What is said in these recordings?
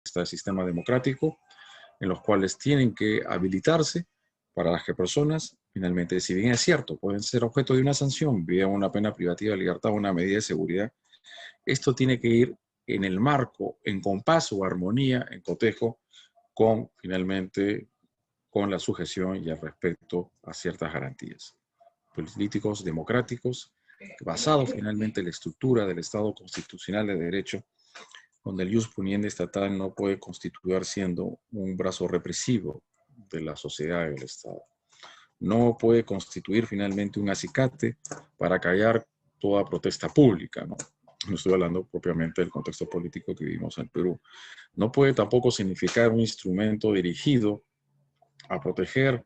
este sistema democrático, en los cuales tienen que habilitarse para las que personas, finalmente, si bien es cierto, pueden ser objeto de una sanción, vía una pena privativa de libertad o una medida de seguridad, esto tiene que ir en el marco, en compás o armonía, en cotejo, con, finalmente, con la sujeción y el respeto a ciertas garantías políticos democráticos, basados finalmente en la estructura del Estado constitucional de derecho, donde el ius puniendi estatal no puede constituir siendo un brazo represivo de la sociedad y del Estado. No puede constituir finalmente un acicate para callar toda protesta pública, ¿no? No estoy hablando propiamente del contexto político que vivimos en Perú. No puede tampoco significar un instrumento dirigido a proteger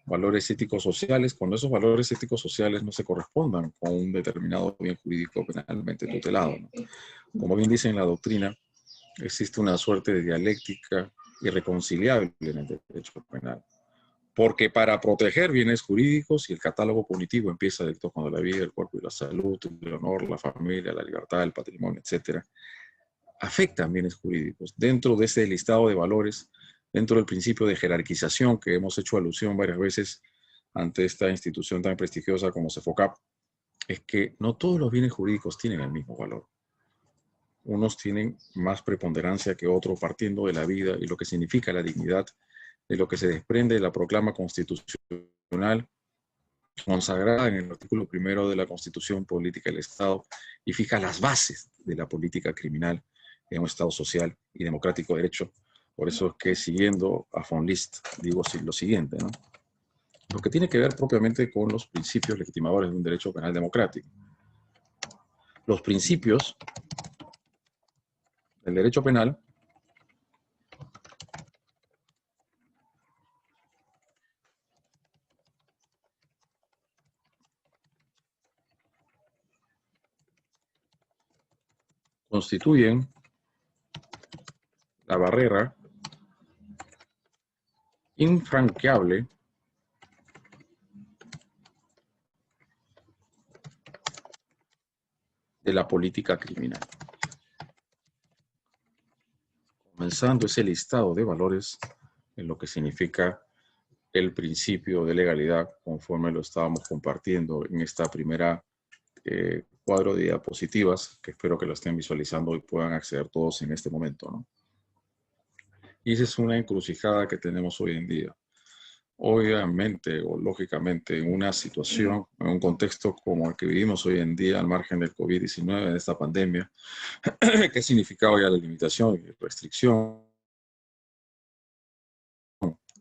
valores éticos sociales cuando esos valores éticos sociales no se correspondan con un determinado bien jurídico penalmente tutelado, ¿no? Como bien dice en la doctrina, existe una suerte de dialéctica irreconciliable en el derecho penal. Porque para proteger bienes jurídicos y el catálogo punitivo empieza directo cuando la vida, el cuerpo y la salud, el honor, la familia, la libertad, el patrimonio, etcétera, afectan bienes jurídicos. Dentro de ese listado de valores, dentro del principio de jerarquización que hemos hecho alusión varias veces ante esta institución tan prestigiosa como CEFOCAP, es que no todos los bienes jurídicos tienen el mismo valor. Unos tienen más preponderancia que otros partiendo de la vida y lo que significa la dignidad, de lo que se desprende de la proclama constitucional consagrada en el artículo 1 de la Constitución Política del Estado y fija las bases de la política criminal en un Estado social y democrático de derecho. Por eso es que, siguiendo a von List, digo lo siguiente, ¿no? Lo que tiene que ver propiamente con los principios legitimadores de un derecho penal democrático. Los principios del derecho penal constituyen la barrera infranqueable de la política criminal. Comenzando ese listado de valores en lo que significa el principio de legalidad, conforme lo estábamos compartiendo en esta primera cuadro de diapositivas, que espero que lo estén visualizando y puedan acceder todos en este momento, ¿no? Y esa es una encrucijada que tenemos hoy en día. Obviamente o lógicamente en una situación, en un contexto como el que vivimos hoy en día al margen del COVID-19, de esta pandemia, que ha significado ya la limitación y restricción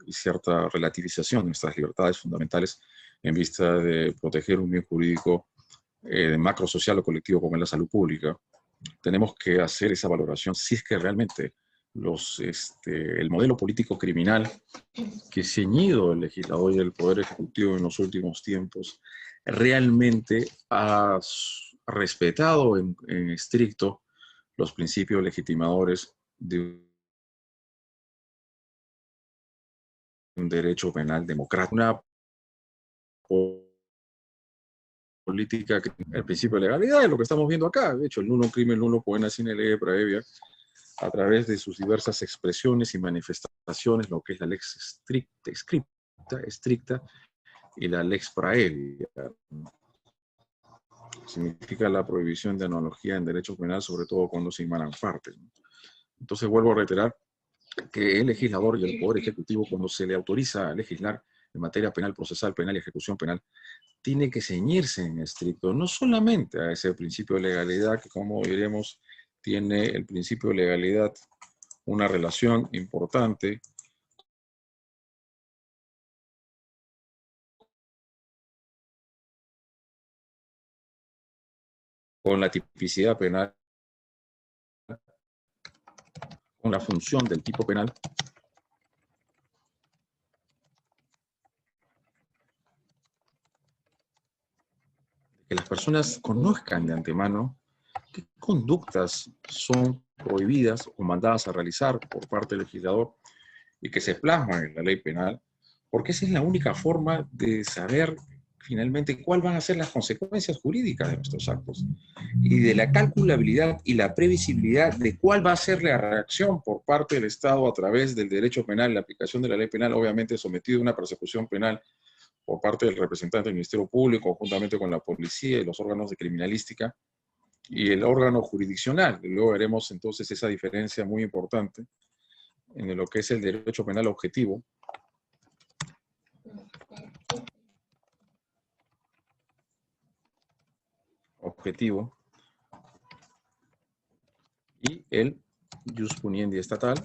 y cierta relativización de nuestras libertades fundamentales en vista de proteger un bien jurídico de macro social o colectivo como es la salud pública, tenemos que hacer esa valoración si es que realmente el modelo político criminal que ceñido el legislador y el Poder Ejecutivo en los últimos tiempos realmente ha respetado en estricto los principios legitimadores de un derecho penal democrático, una política, el principio de legalidad es lo que estamos viendo acá. De hecho, el nulo crimen, nulo poena sine lege praevia, a través de sus diversas expresiones y manifestaciones, lo que es la lex estricta y la lex praevia. Significa la prohibición de analogía en derecho penal, sobre todo cuando se inmanan partes. Entonces vuelvo a reiterar que el legislador y el Poder Ejecutivo, cuando se le autoriza a legislar en materia penal, procesal, penal y ejecución penal, tiene que ceñirse en estricto, no solamente a ese principio de legalidad, que como diremos, tiene el principio de legalidad una relación importante con la tipicidad penal, con la función del tipo penal, que las personas conozcan de antemano qué conductas son prohibidas o mandadas a realizar por parte del legislador y que se plasman en la ley penal, porque esa es la única forma de saber finalmente cuáles van a ser las consecuencias jurídicas de nuestros actos y de la calculabilidad y la previsibilidad de cuál va a ser la reacción por parte del Estado a través del derecho penal, la aplicación de la ley penal, obviamente sometido a una persecución penal por parte del representante del Ministerio Público, juntamente con la policía y los órganos de criminalística y el órgano jurisdiccional. Y luego veremos entonces esa diferencia muy importante en lo que es el derecho penal objetivo. Y el jus puniendi estatal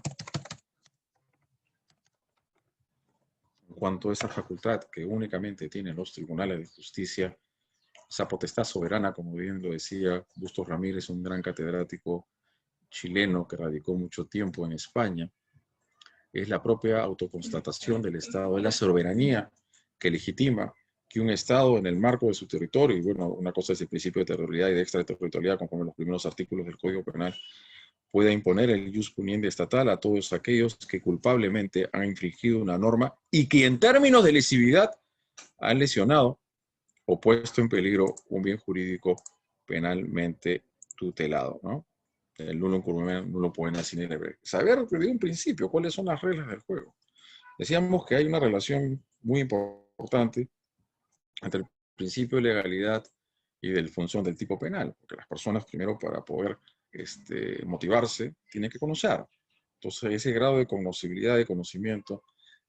en cuanto a esa facultad que únicamente tienen los tribunales de justicia, esa potestad soberana, como bien lo decía Bustos Ramírez, un gran catedrático chileno que radicó mucho tiempo en España, es la propia autoconstatación del Estado, es la soberanía que legitima que un Estado en el marco de su territorio, y bueno, una cosa es el principio de territorialidad y de extraterritorialidad, conforme los primeros artículos del Código Penal, pueda imponer el jus puniendi estatal a todos aquellos que culpablemente han infringido una norma y que en términos de lesividad han lesionado o puesto en peligro un bien jurídico penalmente tutelado, ¿no? El nullum curumen nullum poena sine lege. Saber desde un principio cuáles son las reglas del juego. Decíamos que hay una relación muy importante entre el principio de legalidad y de función del tipo penal, porque las personas primero para poder motivarse tienen que conocer. Entonces ese grado de conocibilidad, de conocimiento,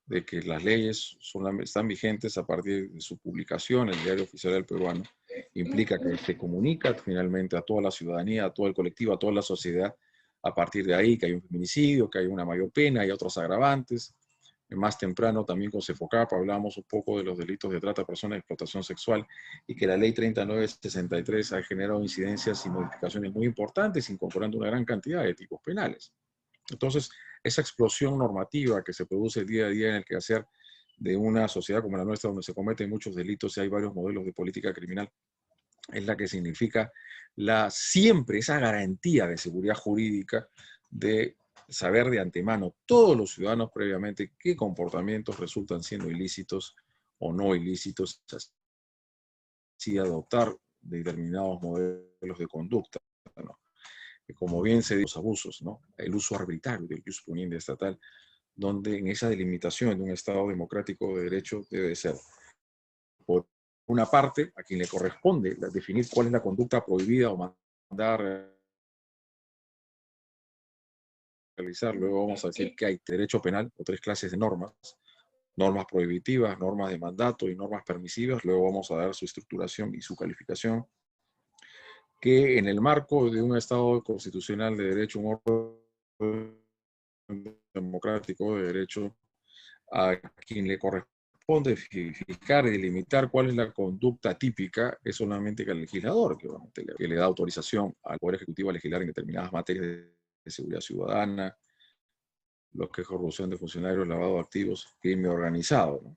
de que las leyes están vigentes a partir de su publicación en el Diario Oficial del Peruano, implica que se comunica finalmente a toda la ciudadanía, a todo el colectivo, a toda la sociedad, a partir de ahí que hay un feminicidio, que hay una mayor pena, hay otros agravantes. Más temprano también con CEFOCAP hablábamos un poco de los delitos de trata de personas y explotación sexual y que la ley 3963 ha generado incidencias y modificaciones muy importantes, incorporando una gran cantidad de tipos penales. Entonces, esa explosión normativa que se produce día a día en el quehacer de una sociedad como la nuestra, donde se cometen muchos delitos y hay varios modelos de política criminal, es la que significa siempre esa garantía de seguridad jurídica de saber de antemano todos los ciudadanos previamente qué comportamientos resultan siendo ilícitos o no ilícitos, así adoptar determinados modelos de conducta, ¿no? Que como bien se dice, los abusos, ¿no? El uso arbitrario del jus puniendi estatal, donde en esa delimitación de un Estado democrático de derecho debe ser, por una parte, a quien le corresponde definir cuál es la conducta prohibida o mandar realizar. Luego vamos a decir que hay derecho penal o tres clases de normas: normas prohibitivas, normas de mandato y normas permisivas. Luego vamos a dar su estructuración y su calificación, que en el marco de un Estado constitucional de derecho, un orden democrático de derecho, a quien le corresponde fijar y delimitar cuál es la conducta típica es solamente el legislador, que le da autorización al Poder Ejecutivo a legislar en determinadas materias de seguridad ciudadana, lo que es corrupción de funcionarios, lavado de activos, crimen organizado, ¿no?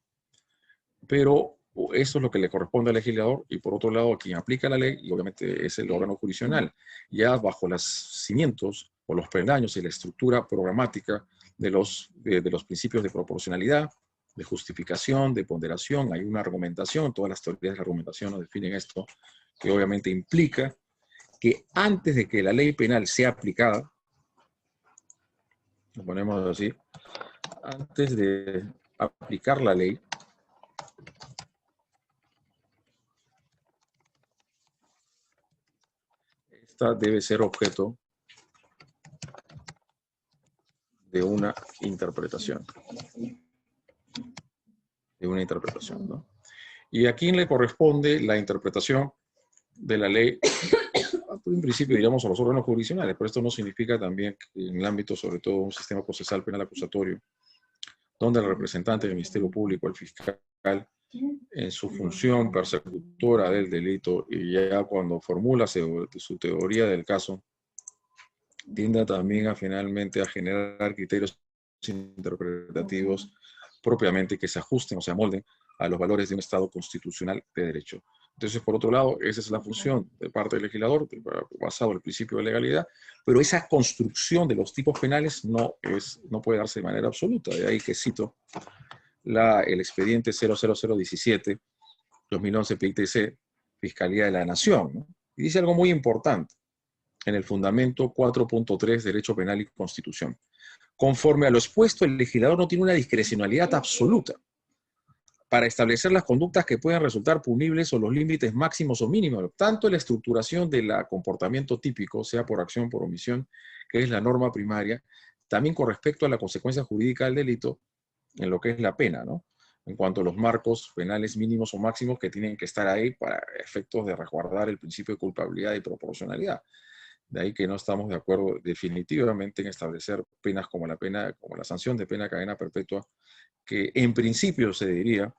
Pero eso es lo que le corresponde al legislador, y por otro lado, a quien aplica la ley, y obviamente es el órgano jurisdiccional, ya bajo los cimientos o los peldaños y la estructura programática de los principios de proporcionalidad, de justificación, de ponderación. Hay una argumentación, todas las teorías de la argumentación nos definen esto, que obviamente implica que antes de que la ley penal sea aplicada, lo ponemos así, antes de aplicar la ley, esta debe ser objeto de una interpretación. ¿No? ¿Y a quién le corresponde la interpretación de la ley? En principio, diríamos, a los órganos jurisdiccionales, pero esto no significa también que en el ámbito, sobre todo, de un sistema procesal penal acusatorio, donde el representante del Ministerio Público, el fiscal, en su función persecutora del delito, y ya cuando formula su teoría del caso, tienda también finalmente a generar criterios interpretativos propiamente que se ajusten o se amolden a los valores de un Estado constitucional de derecho. Entonces, por otro lado, esa es la función de parte del legislador, basado en el principio de legalidad, pero esa construcción de los tipos penales no puede darse de manera absoluta. De ahí que cito el expediente 00017 2011 PITC, Fiscalía de la Nación, ¿no? Y dice algo muy importante en el fundamento 4.3, Derecho Penal y Constitución. Conforme a lo expuesto, el legislador no tiene una discrecionalidad absoluta para establecer las conductas que pueden resultar punibles o los límites máximos o mínimos, tanto en la estructuración del comportamiento típico, sea por acción o por omisión, que es la norma primaria, también con respecto a la consecuencia jurídica del delito, en lo que es la pena, ¿no? En cuanto a los marcos penales mínimos o máximos que tienen que estar ahí para efectos de resguardar el principio de culpabilidad y proporcionalidad. De ahí que no estamos de acuerdo definitivamente en establecer penas como como la sanción de pena de cadena perpetua, que en principio se diría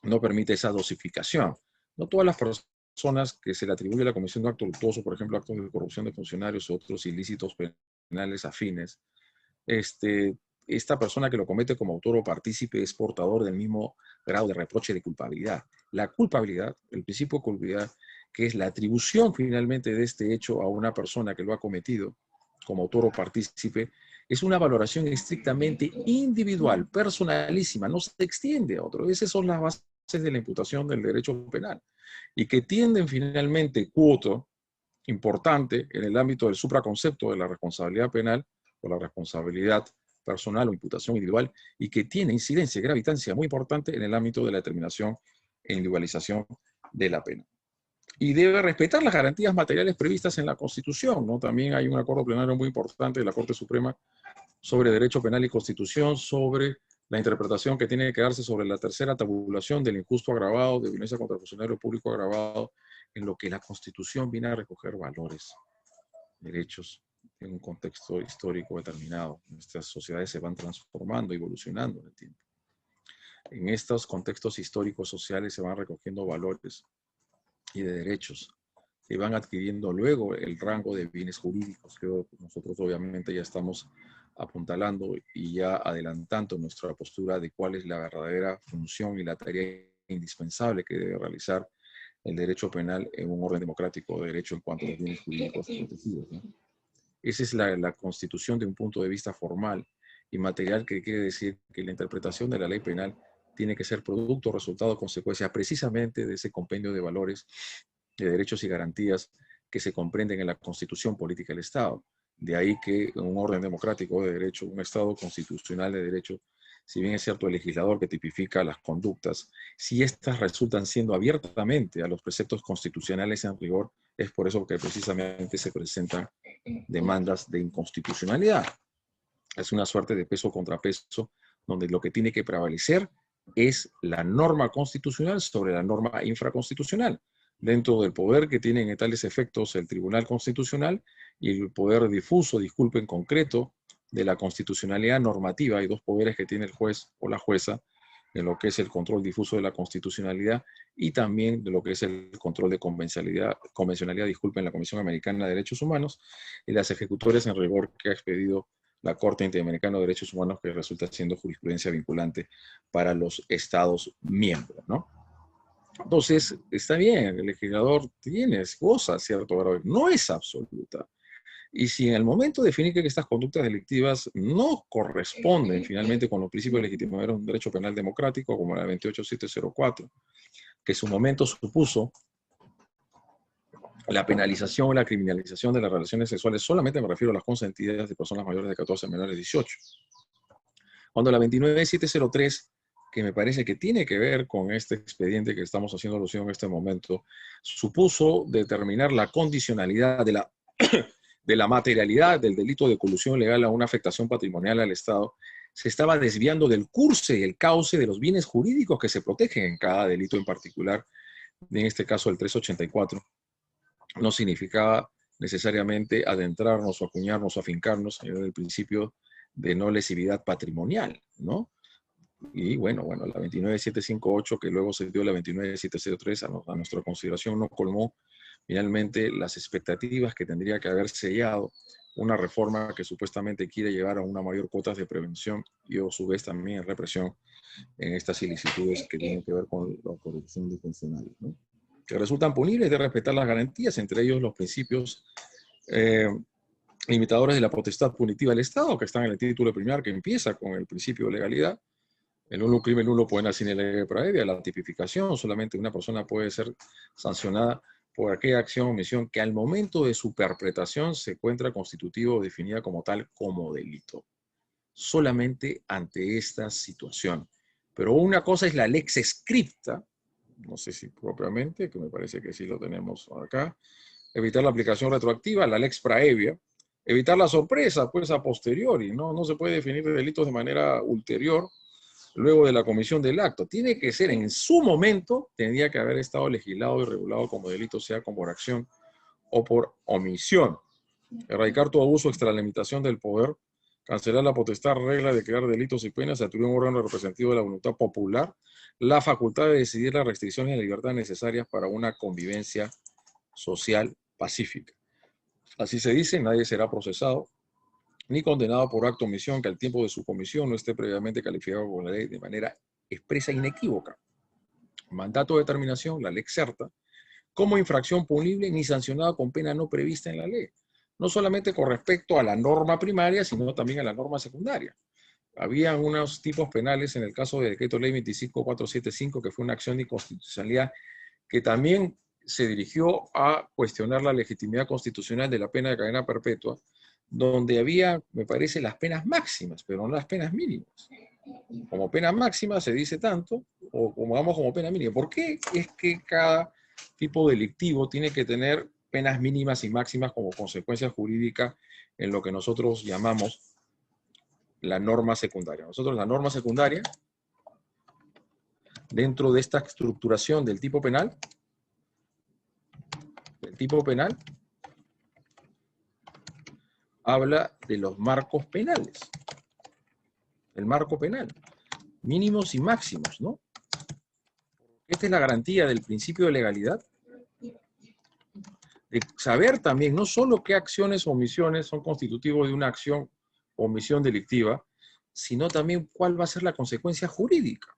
no permite esa dosificación. No todas las personas que se le atribuye a la comisión de acto luctuoso, por ejemplo, actos de corrupción de funcionarios o otros ilícitos penales afines, esta persona que lo comete como autor o partícipe es portador del mismo grado de reproche de culpabilidad. La culpabilidad, el principio de culpabilidad, que es la atribución finalmente de este hecho a una persona que lo ha cometido como autor o partícipe, es una valoración estrictamente individual, personalísima, no se extiende a otro. Esas son las bases de la imputación del derecho penal y que tienden finalmente cuoto importante en el ámbito del supraconcepto de la responsabilidad penal o la responsabilidad personal o imputación individual y que tiene incidencia y gravitancia muy importante en el ámbito de la determinación e individualización de la pena. Y debe respetar las garantías materiales previstas en la Constitución, ¿no? También hay un acuerdo plenario muy importante de la Corte Suprema sobre Derecho Penal y Constitución, sobre la interpretación que tiene que darse sobre la tercera tabulación del injusto agravado, de violencia contra el funcionario público agravado, en lo que la Constitución viene a recoger valores, derechos, en un contexto histórico determinado. Nuestras sociedades se van transformando, evolucionando en el tiempo. En estos contextos históricos sociales se van recogiendo valores y de derechos que van adquiriendo luego el rango de bienes jurídicos, que nosotros obviamente ya estamos apuntalando y ya adelantando nuestra postura de cuál es la verdadera función y la tarea indispensable que debe realizar el derecho penal en un orden democrático de derecho en cuanto a los bienes jurídicos protegidos, ¿no? Esa es la constitución de un punto de vista formal y material, que quiere decir que la interpretación de la ley penal tiene que ser producto, resultado, consecuencia precisamente de ese compendio de valores, de derechos y garantías que se comprenden en la Constitución Política del Estado. De ahí que en un orden democrático de derecho, un Estado constitucional de derecho, si bien es cierto el legislador que tipifica las conductas, si éstas resultan siendo abiertamente a los preceptos constitucionales en rigor, es por eso que precisamente se presentan demandas de inconstitucionalidad. Es una suerte de peso contra peso, donde lo que tiene que prevalecer es la norma constitucional sobre la norma infraconstitucional, dentro del poder que tienen en tales efectos el Tribunal Constitucional y el poder difuso, disculpe, en concreto, de la constitucionalidad normativa. Hay dos poderes que tiene el juez o la jueza en lo que es el control difuso de la constitucionalidad y también de lo que es el control de convencionalidad, disculpen, en la Comisión Americana de Derechos Humanos y las ejecutores en rigor que ha expedido la Corte Interamericana de Derechos Humanos, que resulta siendo jurisprudencia vinculante para los Estados miembros, ¿no? Entonces, está bien, el legislador goza cierto grado, no es absoluta. Y si en el momento define que estas conductas delictivas no corresponden finalmente con los principios legítimos de un derecho penal democrático, como la 28704, que en su momento supuso la penalización o la criminalización de las relaciones sexuales, solamente me refiero a las consentidas de personas mayores de 14 a menores de 18. Cuando la 29703, que me parece que tiene que ver con este expediente que estamos haciendo alusión en este momento, supuso determinar la condicionalidad de la materialidad del delito de colusión legal a una afectación patrimonial al Estado, se estaba desviando del curso y el cauce de los bienes jurídicos que se protegen en cada delito en particular, en este caso el 384. No significaba necesariamente adentrarnos o acuñarnos o afincarnos en el principio de no lesividad patrimonial, ¿no? Y bueno, la 29758, que luego se dio la 29703 a nuestra consideración, no colmó finalmente las expectativas que tendría que haber sellado una reforma que supuestamente quiere llevar a una mayor cuota de prevención y a su vez también represión en estas ilicitudes que tienen que ver con la corrupción de funcionarios, ¿no? Que resultan punibles de respetar las garantías, entre ellos los principios limitadores de la potestad punitiva del Estado, que están en el título primero, que empieza con el principio de legalidad, El nulo crimen nulo puede sin lege praevia. La tipificación, solamente una persona puede ser sancionada por aquella acción o omisión que al momento de su perpetración se encuentra constitutiva o definida como tal como delito. Solamente ante esta situación. Pero una cosa es la lex scripta, no sé si propiamente, que me parece que sí lo tenemos acá, evitar la aplicación retroactiva, la lex praevia, evitar la sorpresa, pues a posteriori, no se puede definir delitos de manera ulterior, luego de la comisión del acto. Tiene que ser en su momento, tendría que haber estado legislado y regulado como delito, sea por acción o por omisión. Erradicar todo abuso, extralimitación del poder, cancelar la potestad, regla de crear delitos y penas, atribuir a un órgano representativo de la voluntad popular la facultad de decidir las restricciones de libertad necesarias para una convivencia social pacífica. Así se dice, nadie será procesado ni condenado por acto o omisión que al tiempo de su comisión no esté previamente calificado con la ley de manera expresa e inequívoca. Mandato de determinación, la lex certa, como infracción punible ni sancionada con pena no prevista en la ley. No solamente con respecto a la norma primaria, sino también a la norma secundaria. Había unos tipos penales en el caso del decreto ley 25475, que fue una acción de inconstitucionalidad, que también se dirigió a cuestionar la legitimidad constitucional de la pena de cadena perpetua, donde había, me parece, las penas máximas, pero no las penas mínimas. Como pena máxima se dice tanto, o como vamos como pena mínima. ¿Por qué es que cada tipo delictivo tiene que tener penas mínimas y máximas como consecuencia jurídica en lo que nosotros llamamos la norma secundaria? Nosotros la norma secundaria, dentro de esta estructuración del tipo penal, habla de los marcos penales. El marco penal, mínimos y máximos, ¿no? Esta es la garantía del principio de legalidad, de saber también no solo qué acciones o omisiones son constitutivos de una acción o omisión delictiva, sino también cuál va a ser la consecuencia jurídica.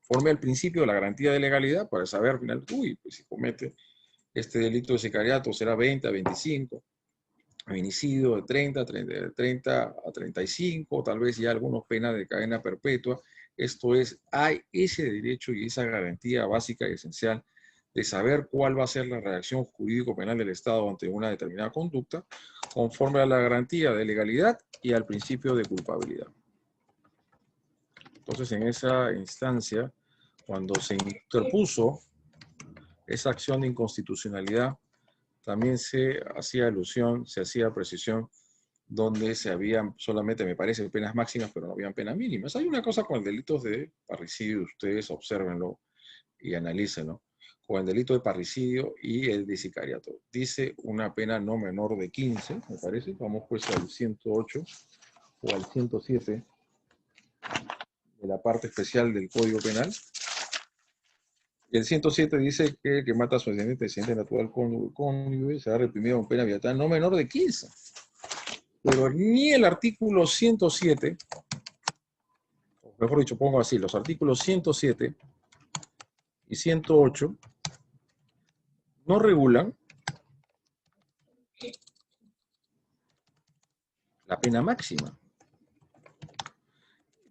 Conforme al principio de la garantía de legalidad, para saber al final, pues si comete este delito de sicariato será 20 a 25, feminicidio de 30 a 35, tal vez ya algunos penas de cadena perpetua. Esto es, hay ese derecho y esa garantía básica y esencial de saber cuál va a ser la reacción jurídico-penal del Estado ante una determinada conducta, conforme a la garantía de legalidad y al principio de culpabilidad. Entonces, en esa instancia, cuando se interpuso esa acción de inconstitucionalidad, también se hacía alusión, se hacía precisión, donde se habían solamente, me parece, penas máximas, pero no habían penas mínimas. Hay una cosa con el delito de parricidio, ustedes obsérvenlo y analícenlo, con el delito de parricidio y el de sicariato. Dice una pena no menor de 15, me parece. Vamos pues al 108 o al 107 de la parte especial del Código Penal. Y el 107 dice que el que mata a su descendiente natural cónyuge será reprimido con pena capital no menor de 15. Pero ni el artículo 107, o mejor dicho, pongo así, los artículos 107 y 108 no regulan la pena máxima.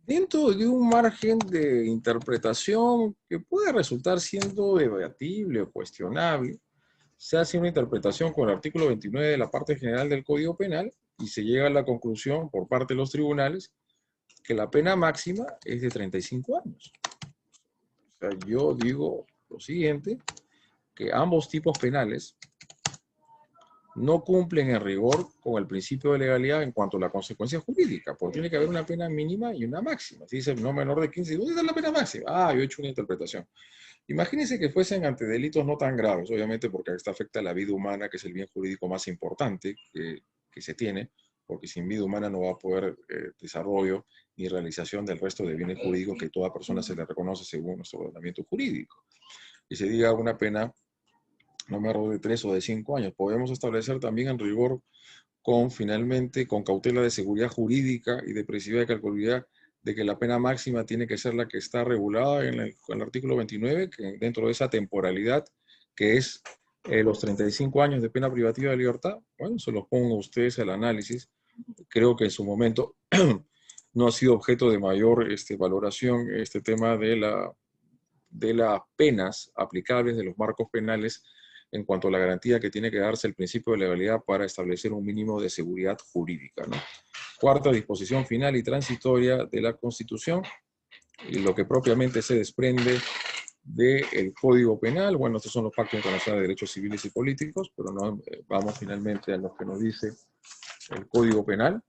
Dentro de un margen de interpretación que puede resultar siendo debatible o cuestionable, se hace una interpretación con el artículo 29 de la parte general del Código Penal y se llega a la conclusión por parte de los tribunales que la pena máxima es de 35 años. O sea, yo digo lo siguiente, que ambos tipos penales no cumplen en rigor con el principio de legalidad en cuanto a la consecuencia jurídica, porque tiene que haber una pena mínima y una máxima. Si dice no menor de 15, ¿dónde está la pena máxima? Ah, yo he hecho una interpretación. Imagínense que fuesen ante delitos no tan graves, obviamente porque esta afecta a la vida humana, que es el bien jurídico más importante que se tiene, porque sin vida humana no va a poder desarrollo ni realización del resto de bienes jurídicos que toda persona se le reconoce según nuestro ordenamiento jurídico. Y se diga una pena no menor de 3 o de 5 años. Podemos establecer también en rigor finalmente, con cautela de seguridad jurídica y de previsibilidad de calculabilidad, de que la pena máxima tiene que ser la que está regulada en el artículo 29, que dentro de esa temporalidad, que es los 35 años de pena privativa de libertad. Bueno, se los pongo a ustedes al análisis. Creo que en su momento no ha sido objeto de mayor valoración este tema de las penas aplicables de los marcos penales en cuanto a la garantía que tiene que darse el principio de legalidad para establecer un mínimo de seguridad jurídica, ¿no? Cuarta disposición final y transitoria de la Constitución, y lo que propiamente se desprende del Código Penal. Bueno, estos son los pactos internacionales de derechos civiles y políticos, pero no, vamos finalmente a lo que nos dice el Código Penal.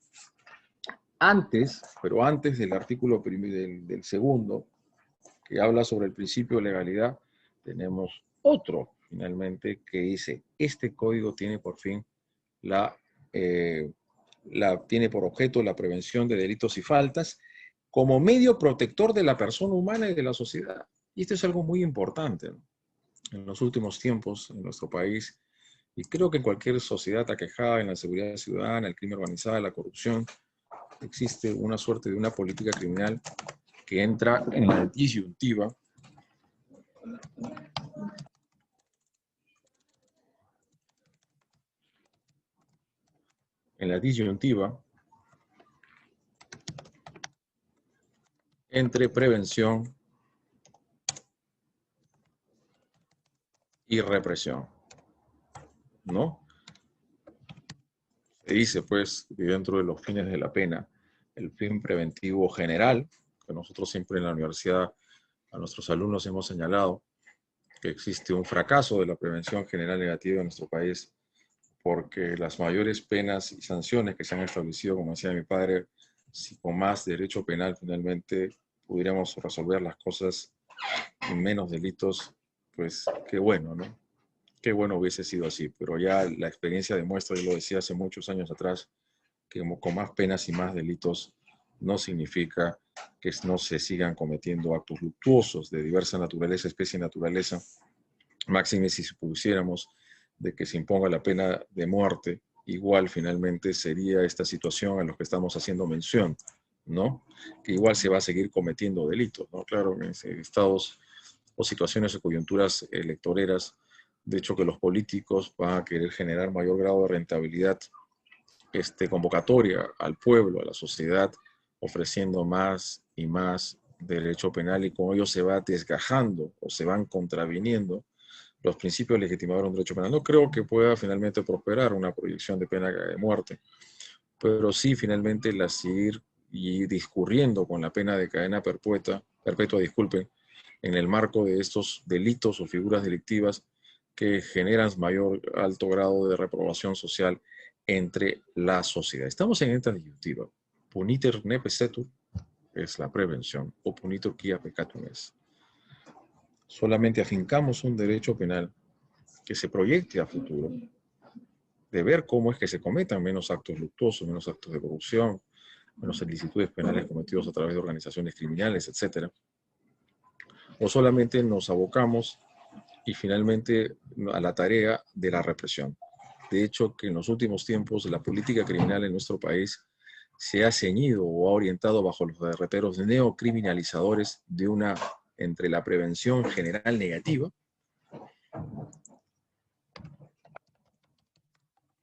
Pero antes del artículo del segundo, que habla sobre el principio de legalidad, tenemos otro, finalmente, que dice, este código tiene por fin tiene por objeto la prevención de delitos y faltas como medio protector de la persona humana y de la sociedad. Y esto es algo muy importante, ¿no? En los últimos tiempos en nuestro país, y creo que en cualquier sociedad aquejada en la seguridad ciudadana, el crimen organizado, la corrupción, existe una suerte de una política criminal que entra en la disyuntiva entre prevención y represión, ¿no? Se dice, pues, que dentro de los fines de la pena, el fin preventivo general, que nosotros siempre en la universidad a nuestros alumnos hemos señalado, que existe un fracaso de la prevención general negativa en nuestro país, porque las mayores penas y sanciones que se han establecido, como decía mi padre, si con más derecho penal finalmente pudiéramos resolver las cosas en menos delitos, pues qué bueno, ¿no? Qué bueno hubiese sido así, pero ya la experiencia demuestra, yo lo decía hace muchos años atrás, que con más penas y más delitos no significa que no se sigan cometiendo actos luctuosos de diversa naturaleza, especie y naturaleza, máxime si supusiéramos de que se imponga la pena de muerte, igual finalmente sería esta situación a la que estamos haciendo mención, ¿no? Que igual se va a seguir cometiendo delitos, ¿no? Claro, en estados o situaciones o coyunturas electoreras, de hecho que los políticos van a querer generar mayor grado de rentabilidad convocatoria al pueblo, a la sociedad, ofreciendo más y más derecho penal, y con ello se va desgajando o se van contraviniendo los principios legitimadores de un derecho penal. No creo que pueda finalmente prosperar una proyección de pena de muerte, pero sí finalmente la seguir y discurriendo con la pena de cadena perpetua, disculpen, en el marco de estos delitos o figuras delictivas que generan mayor alto grado de reprobación social entre la sociedad. Estamos en esta disyuntiva. Puniter ne pecetur es la prevención, o punitur quia peccatum es. Solamente afincamos un derecho penal que se proyecte a futuro, de ver cómo es que se cometan menos actos luctuosos, menos actos de corrupción, menos ilicitudes penales cometidos a través de organizaciones criminales, etc. O solamente nos abocamos y finalmente a la tarea de la represión. De hecho, que en los últimos tiempos la política criminal en nuestro país se ha ceñido o ha orientado bajo los derroteros neocriminalizadores de una entre la prevención general negativa,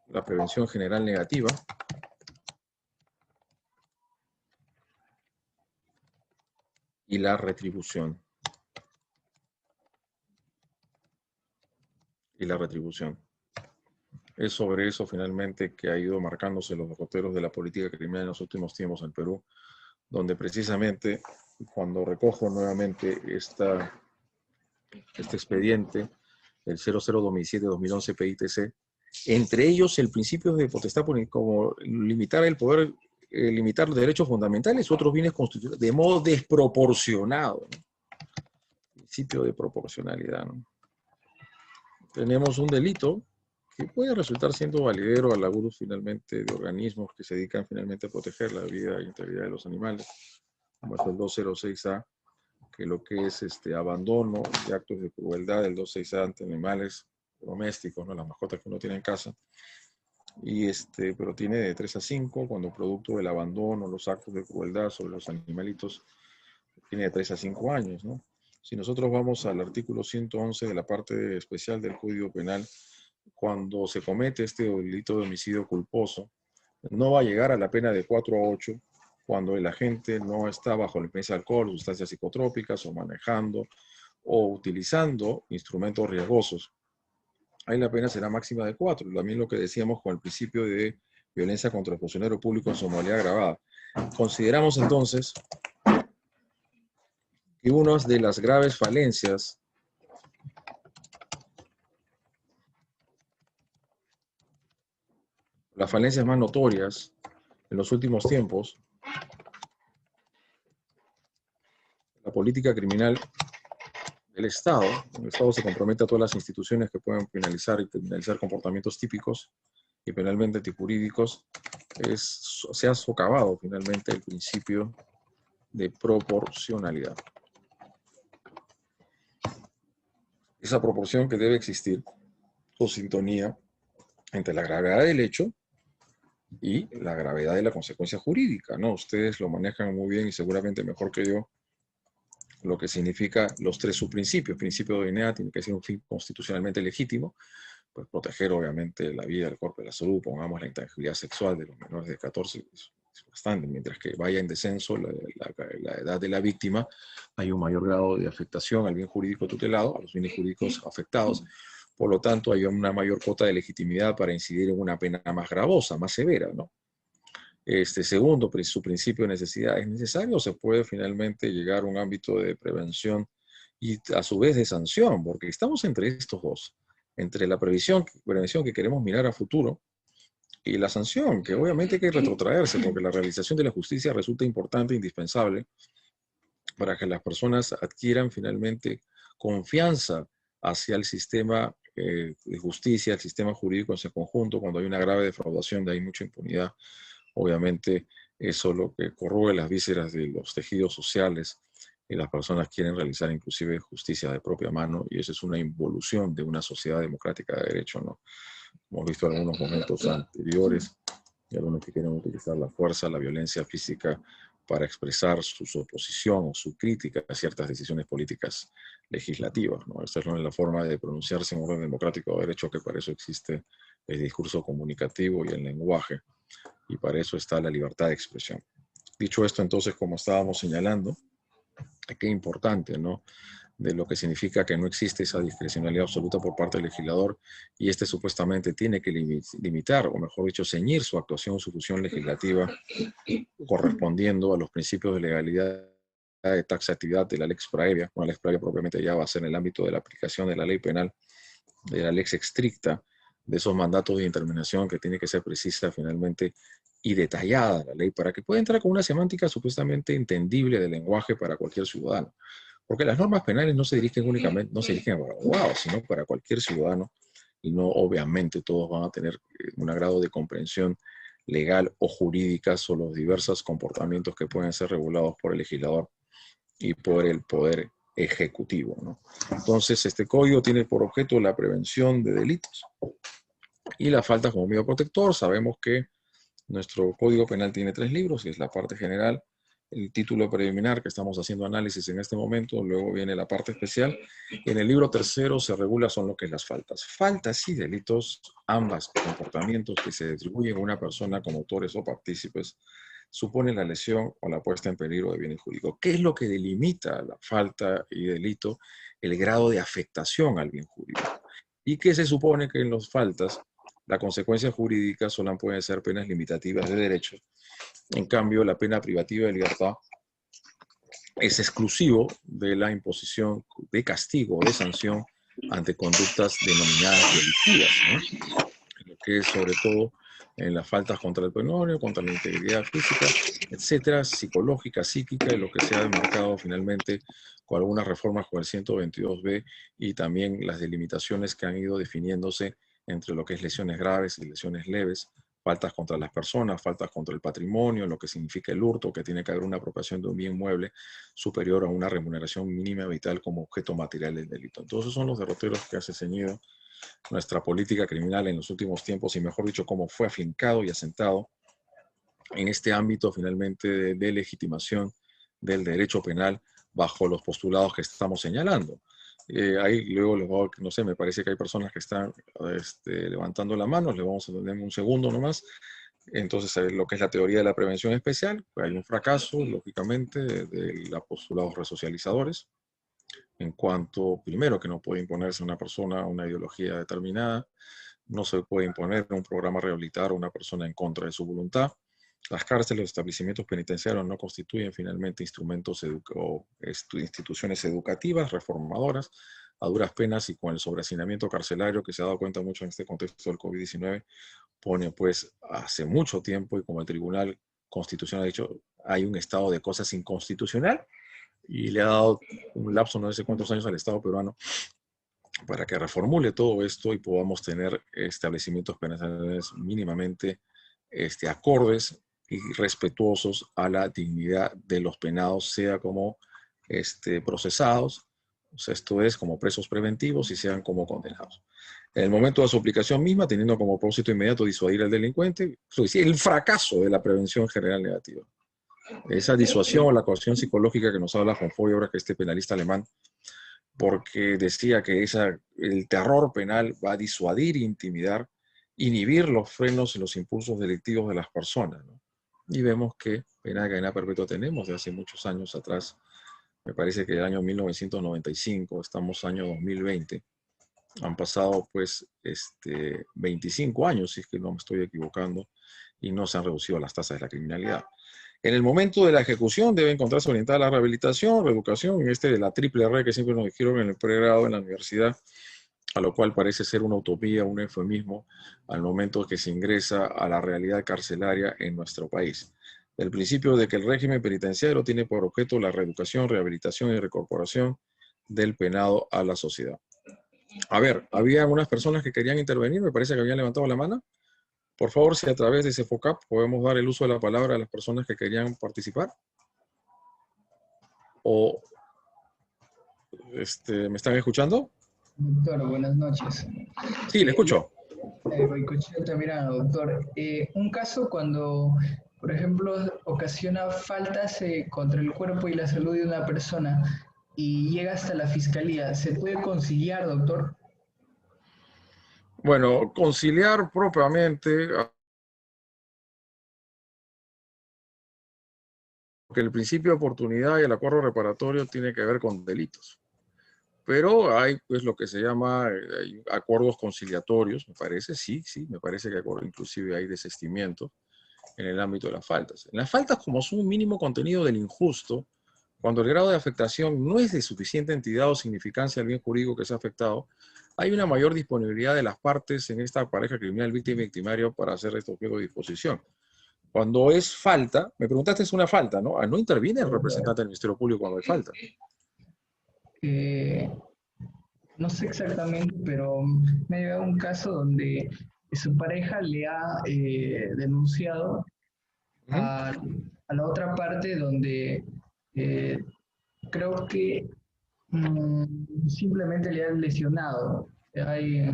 la prevención general negativa y la retribución. Es sobre eso finalmente que ha ido marcándose los derroteros de la política criminal en los últimos tiempos en Perú, donde precisamente cuando recojo nuevamente este expediente, el 00-2007-2011 PITC, entre ellos el principio de potestad como limitar el poder, limitar los derechos fundamentales u otros bienes constitucionales de modo desproporcionado, ¿no? Principio de proporcionalidad, ¿no? Tenemos un delito que puede resultar siendo validero al abuso finalmente de organismos que se dedican finalmente a proteger la vida e integridad de los animales, como es el 206A, que lo que es abandono y actos de crueldad del 206A ante animales domésticos, ¿no? Las mascotas que uno tiene en casa, y pero tiene de 3 a 5, cuando producto del abandono, los actos de crueldad sobre los animalitos, tiene de 3 a 5 años, ¿no? Si nosotros vamos al artículo 111 de la parte especial del Código Penal, cuando se comete este delito de homicidio culposo, no va a llegar a la pena de 4 a 8, cuando el agente no está bajo la influencia de alcohol, sustancias psicotrópicas, o manejando, o utilizando instrumentos riesgosos. Ahí la pena será máxima de 4. También lo que decíamos con el principio de violencia contra el funcionario público en su modalidad agravada. Consideramos entonces que una de las graves falencias las falencias más notorias en los últimos tiempos, la política criminal del Estado. El Estado se compromete a todas las instituciones que puedan penalizar y criminalizar comportamientos típicos y penalmente antijurídicos. Se ha socavado finalmente el principio de proporcionalidad. Esa proporción que debe existir, o sintonía, entre la gravedad del hecho y la gravedad de la consecuencia jurídica, ¿no? Ustedes lo manejan muy bien y seguramente mejor que yo, lo que significa los tres subprincipios. Principio de INEA tiene que ser un fin constitucionalmente legítimo, pues proteger obviamente la vida, el cuerpo y la salud, pongamos la intangibilidad sexual de los menores de 14, es bastante, mientras que vaya en descenso la edad de la víctima, hay un mayor grado de afectación al bien jurídico tutelado, a los bienes jurídicos afectados. Por lo tanto, hay una mayor cuota de legitimidad para incidir en una pena más gravosa, más severa, ¿no? Segundo, su principio de necesidad es necesario, se puede finalmente llegar a un ámbito de prevención y a su vez de sanción, porque estamos entre estos dos, entre la prevención que queremos mirar a futuro y la sanción, que obviamente hay que retrotraerse, porque la realización de la justicia resulta importante e indispensable para que las personas adquieran finalmente confianza hacia el sistema de justicia, el sistema jurídico en su conjunto. Cuando hay una grave defraudación, de ahí mucha impunidad. Obviamente eso lo que corroe las vísceras de los tejidos sociales y las personas quieren realizar inclusive justicia de propia mano, y eso es una involución de una sociedad democrática de derecho, ¿no? Hemos visto algunos momentos anteriores y algunos que quieren utilizar la fuerza, la violencia física para expresar su oposición o su crítica a ciertas decisiones políticas legislativas, ¿no? Esta es la forma de pronunciarse en orden democrático de derecho, que para eso existe el discurso comunicativo y el lenguaje, y para eso está la libertad de expresión. Dicho esto, entonces, como estábamos señalando, qué importante, ¿no?, de lo que significa que no existe esa discrecionalidad absoluta por parte del legislador, y supuestamente tiene que limitar, o mejor dicho, ceñir su actuación o su función legislativa correspondiendo a los principios de legalidad, de taxatividad de la lex praevia. Una lex praevia propiamente ya va a ser en el ámbito de la aplicación de la ley penal, de la lex estricta, de esos mandatos de determinación que tiene que ser precisa finalmente y detallada la ley para que pueda entrar con una semántica supuestamente entendible del lenguaje para cualquier ciudadano. Porque las normas penales no se dirigen únicamente, no se dirigen para abogados, sino para cualquier ciudadano, y no obviamente todos van a tener un grado de comprensión legal o jurídica sobre los diversos comportamientos que pueden ser regulados por el legislador y por el poder ejecutivo, ¿no? Entonces, este código tiene por objeto la prevención de delitos y la falta como medio protector. Sabemos que nuestro Código Penal tiene 3 libros, que es la parte general, el título preliminar, que estamos haciendo análisis en este momento, luego viene la parte especial. En el libro tercero se regula son lo que es las faltas. Faltas y delitos, ambas comportamientos que se atribuyen a una persona como autores o partícipes, suponen la lesión o la puesta en peligro de bienes jurídicos. ¿Qué es lo que delimita la falta y delito? El grado de afectación al bien jurídico. ¿Y qué se supone que en las faltas la consecuencia jurídica solo pueden ser penas limitativas de derechos? En cambio, la pena privativa de libertad es exclusivo de la imposición de castigo o de sanción ante conductas denominadas delictivas, ¿no? Lo que es sobre todo en las faltas contra el patrimonio, contra la integridad física, etcétera, psicológica, psíquica, y lo que se ha demarcado finalmente con algunas reformas con el 122B y también las delimitaciones que han ido definiéndose entre lo que es lesiones graves y lesiones leves, faltas contra las personas, faltas contra el patrimonio, lo que significa el hurto, que tiene que haber una apropiación de un bien mueble superior a una remuneración mínima vital como objeto material del delito. Entonces son los derroteros que hace ceñido nuestra política criminal en los últimos tiempos, y mejor dicho, cómo fue afincado y asentado en este ámbito finalmente de legitimación del derecho penal bajo los postulados que estamos señalando. Ahí luego, no sé, me parece que hay personas que están levantando la mano, le vamos a tener un segundo nomás. Entonces, lo que es la teoría de la prevención especial, pues hay un fracaso, lógicamente, de los postulados resocializadores, en cuanto, primero, que no puede imponerse a una persona una ideología determinada, no se puede imponer un programa rehabilitar a una persona en contra de su voluntad. Las cárceles, los establecimientos penitenciarios no constituyen finalmente instrumentos o instituciones educativas, reformadoras, a duras penas y con el sobrehacinamiento carcelario que se ha dado cuenta mucho en este contexto del COVID-19, pone pues hace mucho tiempo y como el Tribunal Constitucional ha dicho, hay un estado de cosas inconstitucional y le ha dado un lapso no sé cuántos años al Estado peruano para que reformule todo esto y podamos tener establecimientos penales mínimamente acordes y respetuosos a la dignidad de los penados, sea como procesados, o sea, esto es como presos preventivos y sean como condenados. En el momento de su aplicación misma, teniendo como propósito inmediato disuadir al delincuente, el fracaso de la prevención general negativa. Esa disuasión o la coacción psicológica que nos habla Juan Foy, ahora que este penalista alemán, porque decía que el terror penal va a disuadir, intimidar, inhibir los frenos y los impulsos delictivos de las personas, ¿no? Y vemos que pena de cadena perpetua tenemos de hace muchos años atrás, me parece que el año 1995, estamos año 2020, han pasado pues 25 años, si es que no me estoy equivocando, y no se han reducido las tasas de la criminalidad. En el momento de la ejecución debe encontrarse orientada la rehabilitación, reeducación, de la triple R que siempre nos dijeron en el pregrado en la universidad, a lo cual parece ser una utopía, un eufemismo, al momento que se ingresa a la realidad carcelaria en nuestro país. El principio de que el régimen penitenciario tiene por objeto la reeducación, rehabilitación y recorporación del penado a la sociedad. A ver, había algunas personas que querían intervenir, me parece que habían levantado la mano. Por favor, si a través de ese FOCAP podemos dar el uso de la palabra a las personas que querían participar. O, ¿me están escuchando? Doctor, buenas noches. Sí, le escucho. Goicoechea Altamirano, doctor. Un caso cuando, por ejemplo, ocasiona faltas contra el cuerpo y la salud de una persona y llega hasta la fiscalía, ¿se puede conciliar, doctor? Bueno, conciliar propiamente, porque el principio de oportunidad y el acuerdo reparatorio tiene que ver con delitos. Pero hay pues lo que se llama hay acuerdos conciliatorios, me parece, sí, me parece que inclusive hay desistimiento en el ámbito de las faltas. En las faltas, como son un mínimo contenido del injusto, cuando el grado de afectación no es de suficiente entidad o significancia del bien jurídico que se ha afectado, hay una mayor disponibilidad de las partes en esta pareja criminal víctima y victimario para hacer este objeto de disposición. Cuando es falta, me preguntaste, es una falta, ¿no? No interviene el representante del Ministerio Público cuando hay falta. Eh, no sé exactamente, pero me ha llegado un caso donde su pareja le ha denunciado Uh -huh. a, a la otra parte donde eh, creo que simplemente le han lesionado. Hay,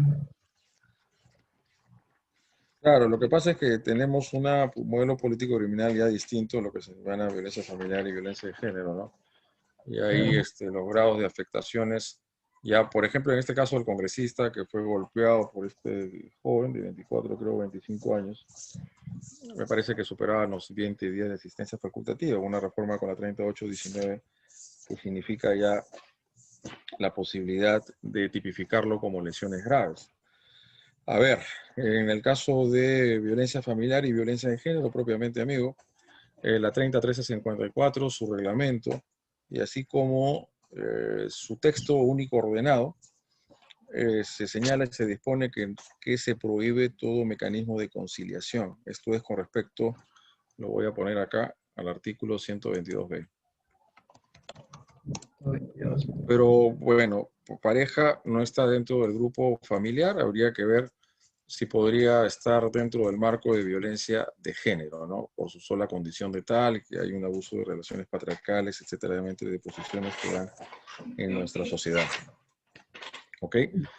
Claro, lo que pasa es que tenemos un modelo político criminal ya distinto a lo que se llama violencia familiar y violencia de género, ¿no? Y ahí los grados de afectaciones, ya por ejemplo en este caso el congresista que fue golpeado por este joven de 24, creo 25 años, me parece que superaba los 20 días de asistencia facultativa, una reforma con la 3819 que significa ya la posibilidad de tipificarlo como lesiones graves. A ver, en el caso de violencia familiar y violencia de género propiamente, amigo, la 301354, su reglamento, y así como su texto único ordenado, se señala y se dispone que se prohíbe todo mecanismo de conciliación. Esto es con respecto, lo voy a poner acá, al artículo 122b. Pero bueno, pareja no está dentro del grupo familiar, habría que ver si podría estar dentro del marco de violencia de género, ¿no? Por su sola condición de tal, que hay un abuso de relaciones patriarcales, etcétera, de posiciones que dan en nuestra sociedad. ¿Ok?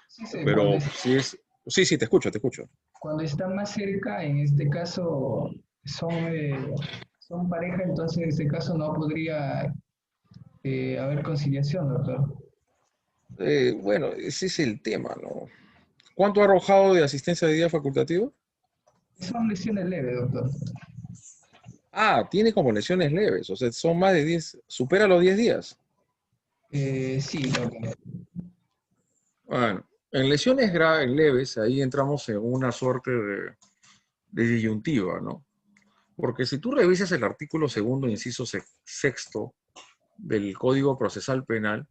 sí, sí, Pero si es... Sí, te escucho, te escucho. cuando está más cerca, en este caso son pareja, entonces en este caso no podría haber conciliación, doctor. Bueno, ese es el tema, ¿no? ¿Cuánto ha arrojado de asistencia de día facultativa? Son lesiones leves, doctor. Ah, tiene como lesiones leves, o sea, son más de 10, supera los 10 días. Sí, doctor. Bueno, en lesiones graves, leves, ahí entramos en una suerte de disyuntiva, ¿no? Porque si tú revisas el artículo segundo, inciso sexto del Código Procesal Penal,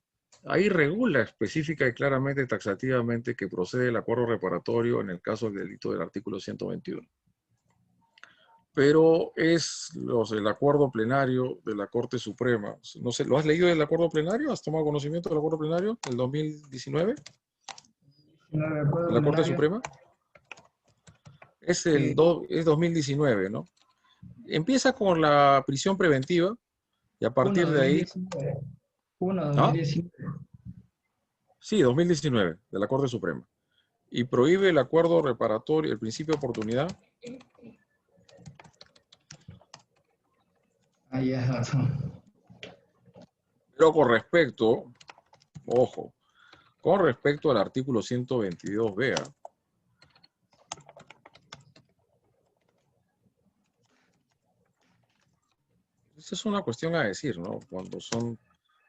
ahí regula específica y claramente, taxativamente, que procede el acuerdo reparatorio en el caso del delito del artículo 121. Pero es el acuerdo plenario de la Corte Suprema. No sé, ¿lo has leído del acuerdo plenario? ¿Has tomado conocimiento del acuerdo plenario del 2019 No de recuerdo la Corte plenario. Suprema? Es, Eh, es 2019, ¿no? Empieza con la prisión preventiva y a 1 partir de ahí, 2019. 1 ¿ah? 2019. Sí, 2019, de la Corte Suprema. Y prohíbe el acuerdo reparatorio, el principio de oportunidad. Ah, ya, razón. Pero con respecto, ojo, con respecto al artículo 122b, esa es una cuestión a decir, ¿no? Cuando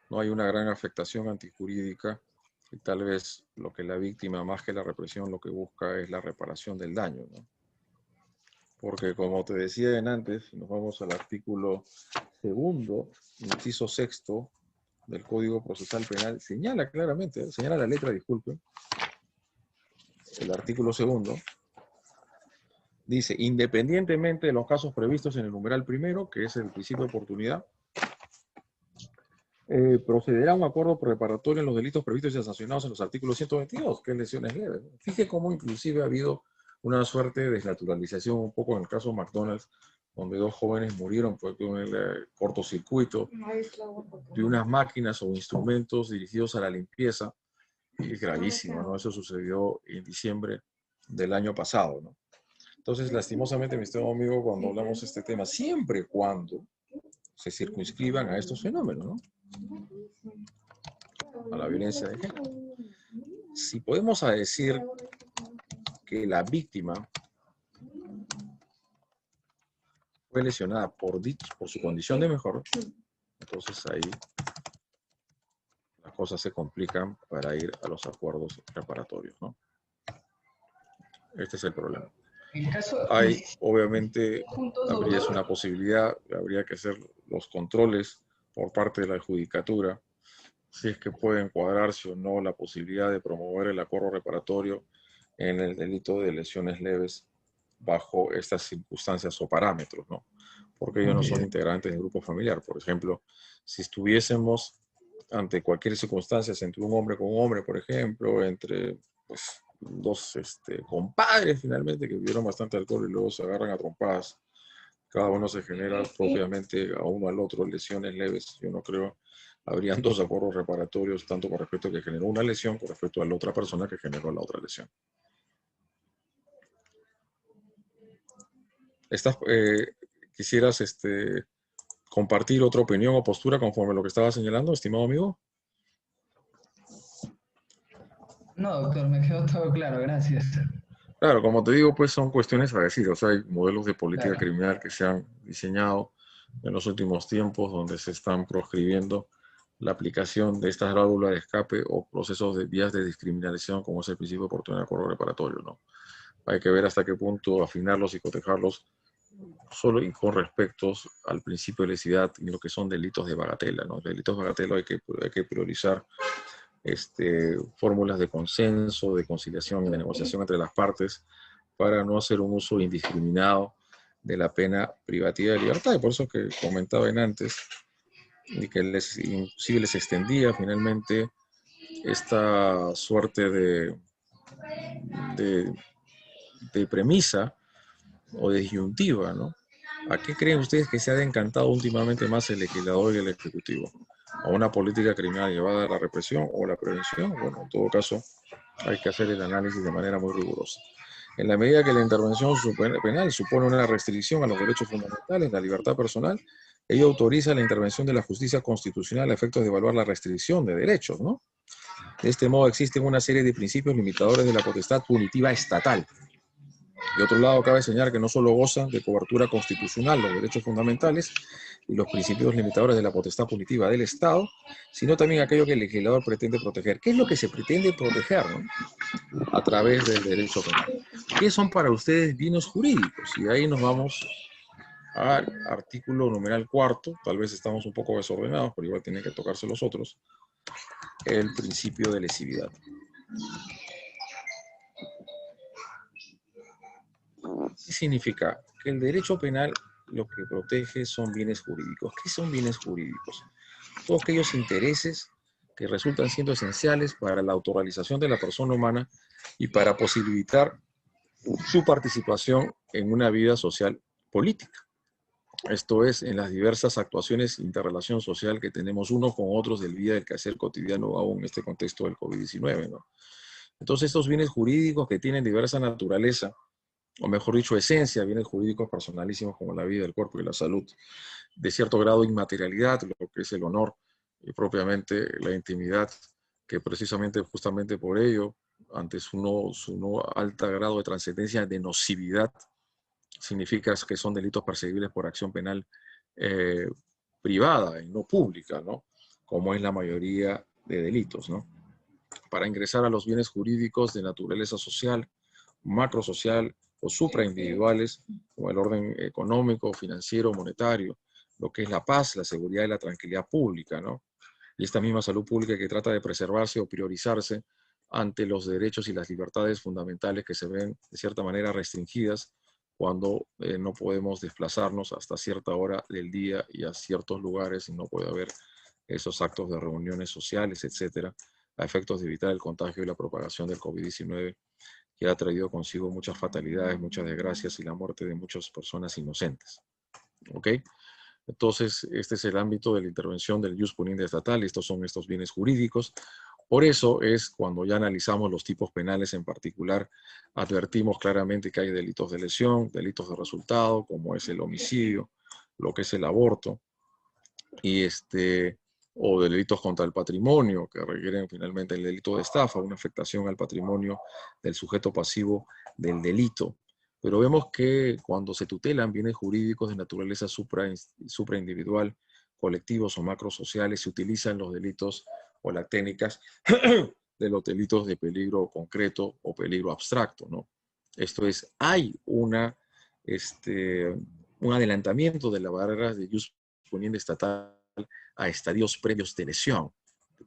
no hay una gran afectación antijurídica y tal vez lo que la víctima, más que la represión, lo que busca es la reparación del daño, ¿no? Porque como te decía antes, si nos vamos al artículo segundo, inciso sexto del Código Procesal Penal, señala claramente, señala la letra, disculpe, el artículo segundo, dice, independientemente de los casos previstos en el numeral primero, que es el principio de oportunidad, procederá a un acuerdo preparatorio en los delitos previstos y sancionados en los artículos 122, que es lesiones leves. Fíjate cómo inclusive ha habido una suerte de desnaturalización, un poco en el caso McDonald's, donde 2 jóvenes murieron por un cortocircuito de unas máquinas o instrumentos dirigidos a la limpieza. Y es gravísimo, ¿no? Eso sucedió en diciembre del año pasado, ¿no? Entonces, lastimosamente, mi estimado amigo, cuando hablamos de este tema, siempre y cuando se circunscriban a estos fenómenos, ¿no? A la violencia de género. Si podemos decir que la víctima fue lesionada por su condición de mejor, entonces ahí las cosas se complican para ir a los acuerdos reparatorios, ¿no? Este es el problema. En caso, y Hay, si obviamente, juntos, habría doctor, una posibilidad, habría que hacer los controles por parte de la judicatura, si es que pueden cuadrarse o no la posibilidad de promover el acuerdo reparatorio en el delito de lesiones leves bajo estas circunstancias o parámetros, ¿no? Porque ellos no son ok, integrantes del grupo familiar. Por ejemplo, si estuviésemos ante cualquier circunstancia, entre un hombre con un hombre, por ejemplo, entre pues, dos compadres finalmente que vivieron bastante alcohol y luego se agarran a trompadas, cada uno se genera propiamente a uno al otro lesiones leves. Yo no creo, habrían 2 acuerdos reparatorios, tanto con respecto a que generó una lesión, con respecto a la otra persona que generó la otra lesión. ¿Estás, quisieras compartir otra opinión o postura conforme a lo que estaba señalando, estimado amigo? no, doctor, me quedó todo claro, gracias. Claro, como te digo, pues son cuestiones a decir. O sea, hay modelos de política Claro, criminal que se han diseñado en los últimos tiempos donde se están proscribiendo la aplicación de estas válvulas de escape o procesos de vías de discriminación, como es el principio de oportunidad de acuerdo reparatorio, ¿no? Hay que ver hasta qué punto afinarlos y cotejarlos solo y con respecto al principio de lesividad y lo que son delitos de bagatela, ¿no? Delitos de bagatela hay que priorizar fórmulas de consenso, de conciliación y de negociación entre las partes para no hacer un uso indiscriminado de la pena privativa de libertad. Y por eso que comentaba antes, y que inclusive les extendía finalmente esta suerte de, de premisa o de disyuntiva, ¿no? ¿A qué creen ustedes que se ha encantado últimamente más el legislador y el ejecutivo? ¿A una política criminal llevada a la represión o la prevención? Bueno, en todo caso, hay que hacer el análisis de manera muy rigurosa. En la medida que la intervención penal supone una restricción a los derechos fundamentales, la libertad personal, ello autoriza la intervención de la justicia constitucional a efectos de evaluar la restricción de derechos, ¿no? De este modo existen una serie de principios limitadores de la potestad punitiva estatal, De otro lado, cabe señalar que no solo gozan de cobertura constitucional los derechos fundamentales y los principios limitadores de la potestad punitiva del Estado, sino también aquello que el legislador pretende proteger. ¿Qué es lo que se pretende proteger, no? A través del derecho penal? ¿Qué son para ustedes bienes jurídicos? Y ahí nos vamos al artículo numeral cuarto, tal vez estamos un poco desordenados, pero igual tienen que tocarse los otros, el principio de lesividad. ¿Qué significa? Que el derecho penal lo que protege son bienes jurídicos. ¿Qué son bienes jurídicos? Todos aquellos intereses que resultan siendo esenciales para la autorrealización de la persona humana y para posibilitar su participación en una vida social política. Esto es, en las diversas actuaciones de interrelación social que tenemos unos con otros del día del quehacer cotidiano, aún en este contexto del COVID-19, ¿no? Entonces, estos bienes jurídicos que tienen diversa naturaleza, o mejor dicho, esencia, bienes jurídicos personalísimos como la vida, el cuerpo y la salud, de cierto grado de inmaterialidad, lo que es el honor y propiamente la intimidad, que precisamente, justamente por ello, ante su no alto grado de trascendencia, de nocividad, significa que son delitos perseguibles por acción penal eh, privada y no pública, ¿no? Como es la mayoría de delitos, ¿no? Para ingresar a los bienes jurídicos de naturaleza social, macrosocial o supraindividuales, como el orden económico, financiero, monetario, lo que es la paz, la seguridad y la tranquilidad pública, ¿no? Y esta misma salud pública que trata de preservarse o priorizarse ante los derechos y las libertades fundamentales que se ven de cierta manera restringidas cuando no podemos desplazarnos hasta cierta hora del día y a ciertos lugares y no puede haber esos actos de reuniones sociales, etcétera, a efectos de evitar el contagio y la propagación del COVID-19, que ha traído consigo muchas fatalidades, muchas desgracias y la muerte de muchas personas inocentes. ¿Ok? Entonces, este es el ámbito de la intervención del ius puniendi estatal, estos son estos bienes jurídicos. Por eso es cuando ya analizamos los tipos penales en particular, advertimos claramente que hay delitos de lesión, delitos de resultado, como es el homicidio, lo que es el aborto, y o delitos contra el patrimonio, que requieren finalmente el delito de estafa, una afectación al patrimonio del sujeto pasivo del delito. Pero vemos que cuando se tutelan bienes jurídicos de naturaleza supraindividual, colectivos o macrosociales, se utilizan los delitos o las técnicas de los delitos de peligro concreto o peligro abstracto, ¿no? Esto es, hay un adelantamiento de las barreras de ius puniendi estatal a estadios previos de lesión.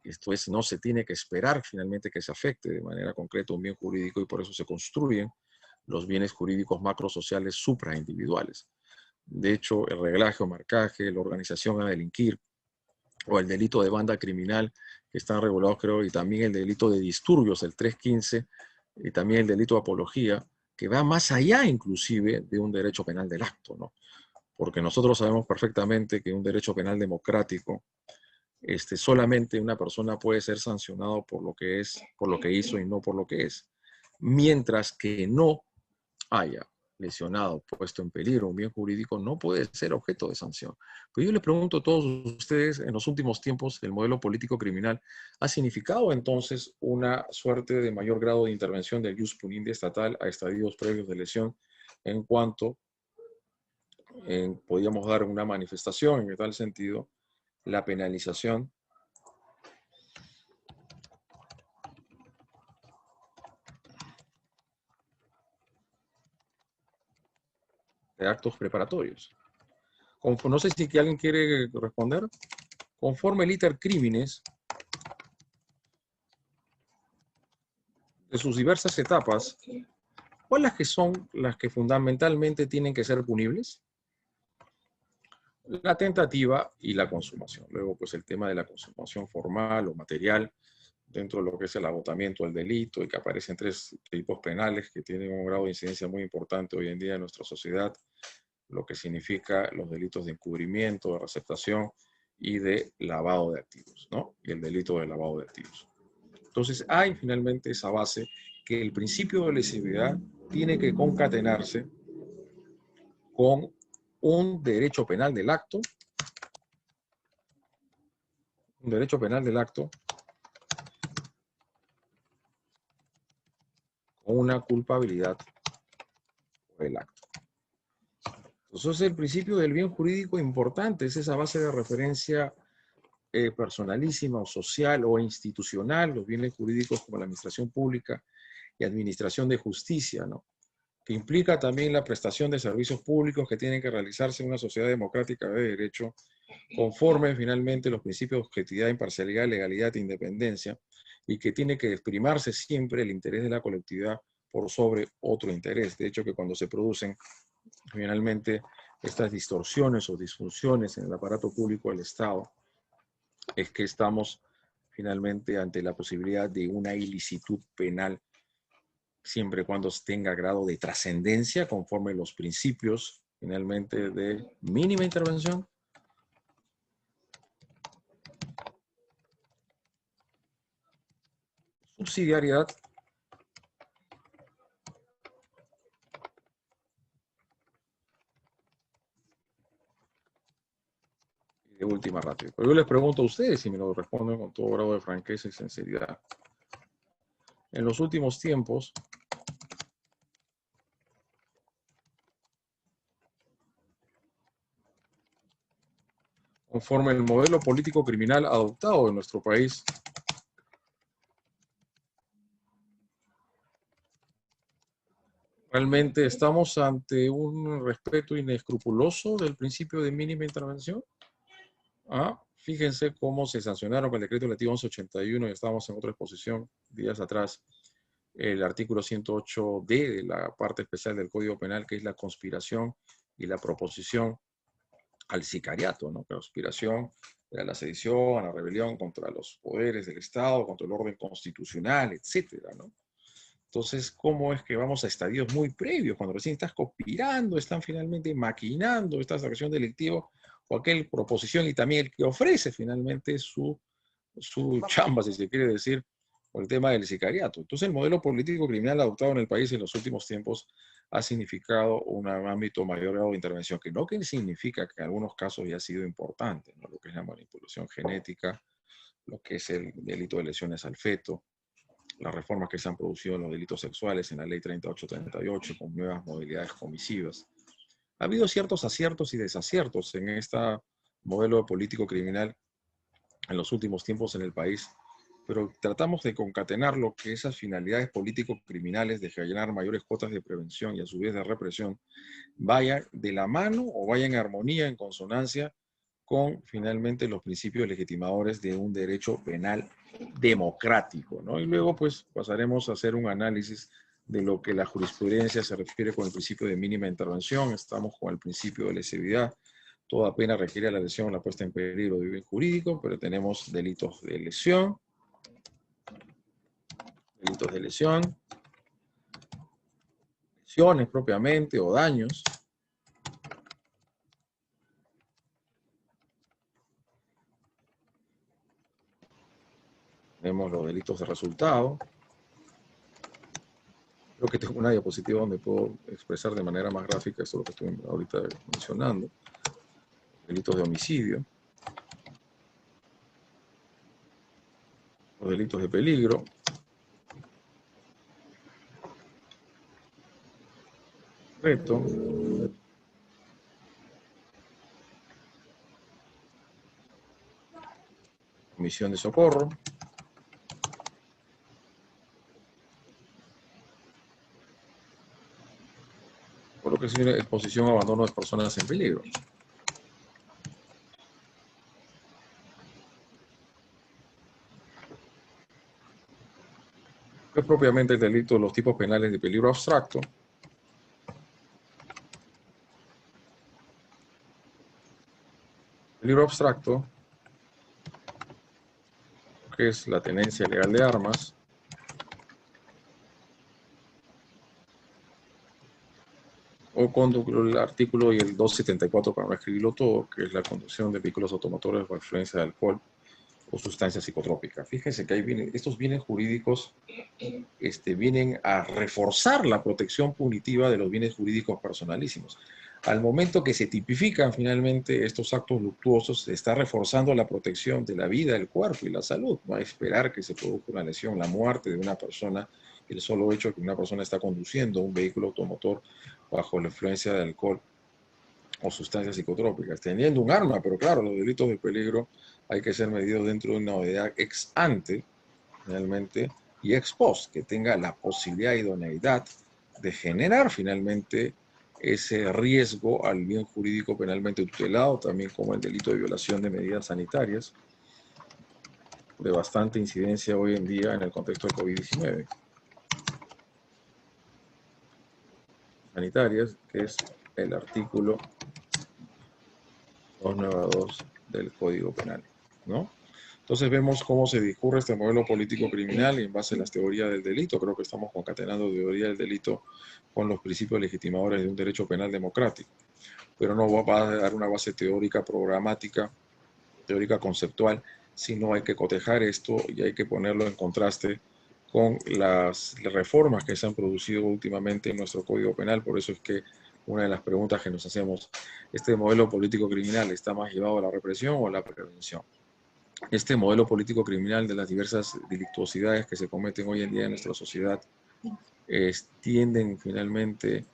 Esto es, no se tiene que esperar finalmente que se afecte de manera concreta un bien jurídico y por eso se construyen los bienes jurídicos macrosociales supraindividuales. De hecho, el reglaje o marcaje, la organización a delinquir o el delito de banda criminal que están regulados, creo, y también el delito de disturbios, el 315, y también el delito de apología, que va más allá inclusive de un derecho penal del acto, ¿no? Porque nosotros sabemos perfectamente que un derecho penal democrático, solamente una persona puede ser sancionado por lo que es, por lo que hizo y no por lo que es. Mientras que no haya lesionado, puesto en peligro un bien jurídico, no puede ser objeto de sanción. Pero yo les pregunto a todos ustedes, en los últimos tiempos, el modelo político criminal ha significado entonces una suerte de mayor grado de intervención del ius puniendi estatal a estadios previos de lesión en cuanto podríamos dar una manifestación en tal sentido, la penalización de actos preparatorios. No sé si alguien quiere responder. Conforme el iter crímenes, de sus diversas etapas, ¿cuáles que son las que fundamentalmente tienen que ser punibles? La tentativa y la consumación. Luego, pues el tema de la consumación formal o material, dentro de lo que es el agotamiento del delito, y que aparecen tres tipos penales que tienen un grado de incidencia muy importante hoy en día en nuestra sociedad, lo que significa los delitos de encubrimiento, de receptación y de lavado de activos, ¿no? Y el delito de lavado de activos. Entonces, hay finalmente esa base que el principio de lesividad tiene que concatenarse con un derecho penal del acto, con una culpabilidad del acto. Entonces, el principio del bien jurídico importante es esa base de referencia personalísima o social o institucional, los bienes jurídicos como la administración pública y administración de justicia, ¿no? Que implica también la prestación de servicios públicos que tienen que realizarse en una sociedad democrática de derecho, conforme finalmente los principios de objetividad, imparcialidad, legalidad e independencia, y que tiene que primarse siempre el interés de la colectividad por sobre otro interés. De hecho, que cuando se producen finalmente estas distorsiones o disfunciones en el aparato público del Estado, es que estamos finalmente ante la posibilidad de una ilicitud penal, siempre y cuando tenga grado de trascendencia conforme los principios finalmente de mínima intervención, subsidiariedad y de última ratio. Pero yo les pregunto a ustedes y me lo responden con todo grado de franqueza y sinceridad. En los últimos tiempos, conforme el modelo político criminal adoptado en nuestro país, ¿realmente estamos ante un respeto inescrupuloso del principio de mínima intervención? Fíjense cómo se sancionaron con el decreto legislativo 1181, y estábamos en otra exposición días atrás, el artículo 108D de la parte especial del Código Penal, que es la conspiración y la proposición al sicariato, ¿no? Conspiración a la sedición, a la rebelión contra los poderes del Estado, contra el orden constitucional, etcétera, ¿no? Entonces, ¿cómo es que vamos a estadios muy previos, cuando recién estás conspirando, están finalmente maquinando esta acción delictiva o aquel proposición y también el que ofrece finalmente su chamba, si se quiere decir, por el tema del sicariato? Entonces, el modelo político criminal adoptado en el país en los últimos tiempos ha significado un ámbito mayor grado de intervención, que no que significa que en algunos casos ya ha sido importante, ¿no? Lo que es la manipulación genética, lo que es el delito de lesiones al feto, las reformas que se han producido en los delitos sexuales en la ley 3838 con nuevas modalidades comisivas. Ha habido ciertos aciertos y desaciertos en este modelo político criminal en los últimos tiempos en el país, pero tratamos de concatenar lo que esas finalidades político-criminales de generar mayores cuotas de prevención y a su vez de represión vaya de la mano o vaya en armonía, en consonancia con finalmente los principios legitimadores de un derecho penal democrático, ¿no? Y luego pues pasaremos a hacer un análisis de lo que la jurisprudencia se refiere con el principio de mínima intervención. Estamos con el principio de lesividad. Toda pena requiere la lesión o la puesta en peligro de bien jurídico, pero tenemos delitos de lesión, lesiones propiamente o daños. Tenemos los delitos de resultado. Creo que tengo una diapositiva donde puedo expresar de manera más gráfica esto lo que estoy ahorita mencionando. Delitos de homicidio. Los delitos de peligro. Reto. Omisión de socorro. Por lo que es exposición o abandono de personas en peligro. Es propiamente el delito de los tipos penales de peligro abstracto. Peligro abstracto, que es la tenencia legal de armas. O con el artículo y el 274, para no escribirlo todo, que es la conducción de vehículos automotores bajo influencia de alcohol o sustancias psicotrópicas. Fíjense que ahí estos bienes jurídicos vienen a reforzar la protección punitiva de los bienes jurídicos personalísimos. Al momento que se tipifican finalmente estos actos luctuosos, se está reforzando la protección de la vida, el cuerpo y la salud. No hay que esperar que se produzca una lesión, la muerte de una persona el solo hecho de que una persona está conduciendo un vehículo automotor bajo la influencia de alcohol o sustancias psicotrópicas, teniendo un arma, pero claro, los delitos de peligro hay que ser medidos dentro de una modalidad ex ante, finalmente, y ex post, que tenga la posibilidad e idoneidad de generar finalmente ese riesgo al bien jurídico penalmente tutelado, también como el delito de violación de medidas sanitarias, de bastante incidencia hoy en día en el contexto del COVID-19. Sanitarias, que es el artículo 292 del Código Penal, ¿no? Entonces vemos cómo se discurre este modelo político criminal y en base a las teorías del delito. Creo que estamos concatenando teoría del delito con los principios legitimadores de un derecho penal democrático. Pero no va a dar una base teórica, programática, teórica conceptual, sino hay que cotejar esto y hay que ponerlo en contraste con las reformas que se han producido últimamente en nuestro Código Penal. Por eso es que una de las preguntas que nos hacemos, ¿este modelo político criminal está más llevado a la represión o a la prevención? Este modelo político criminal de las diversas delictuosidades que se cometen hoy en día en nuestra sociedad tienden finalmente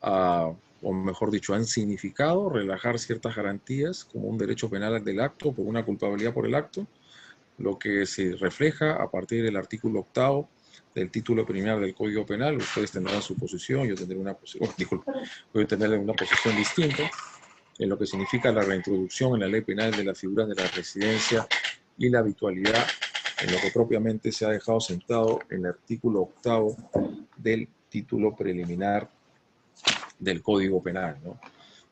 a, o mejor dicho, han significado relajar ciertas garantías como un derecho penal del acto por una culpabilidad por el acto, lo que se refleja a partir del artículo 8 del título preliminar del Código Penal. Ustedes tendrán su posición, yo tendré una posición, voy a tener una posición distinta en lo que significa la reintroducción en la ley penal de las figuras de la residencia y la habitualidad, en lo que propiamente se ha dejado sentado en el artículo 8 del título preliminar del Código Penal, ¿no?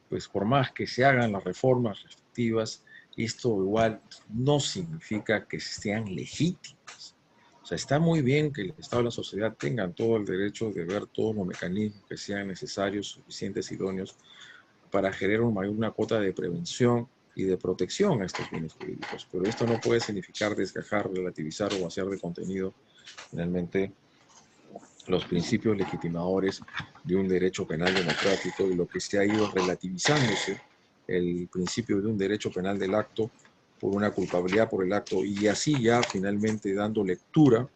Pues por más que se hagan las reformas respectivas, esto igual no significa que sean legítimas. O sea, está muy bien que el Estado y la sociedad tengan todo el derecho de ver todos los mecanismos que sean necesarios, suficientes, idóneos, para generar una cuota de prevención y de protección a estos bienes jurídicos. Pero esto no puede significar desgajar, relativizar o vaciar de contenido finalmente los principios legitimadores de un derecho penal democrático, y lo que se ha ido relativizándose el principio de un derecho penal del acto por una culpabilidad por el acto, y así ya finalmente dando lectura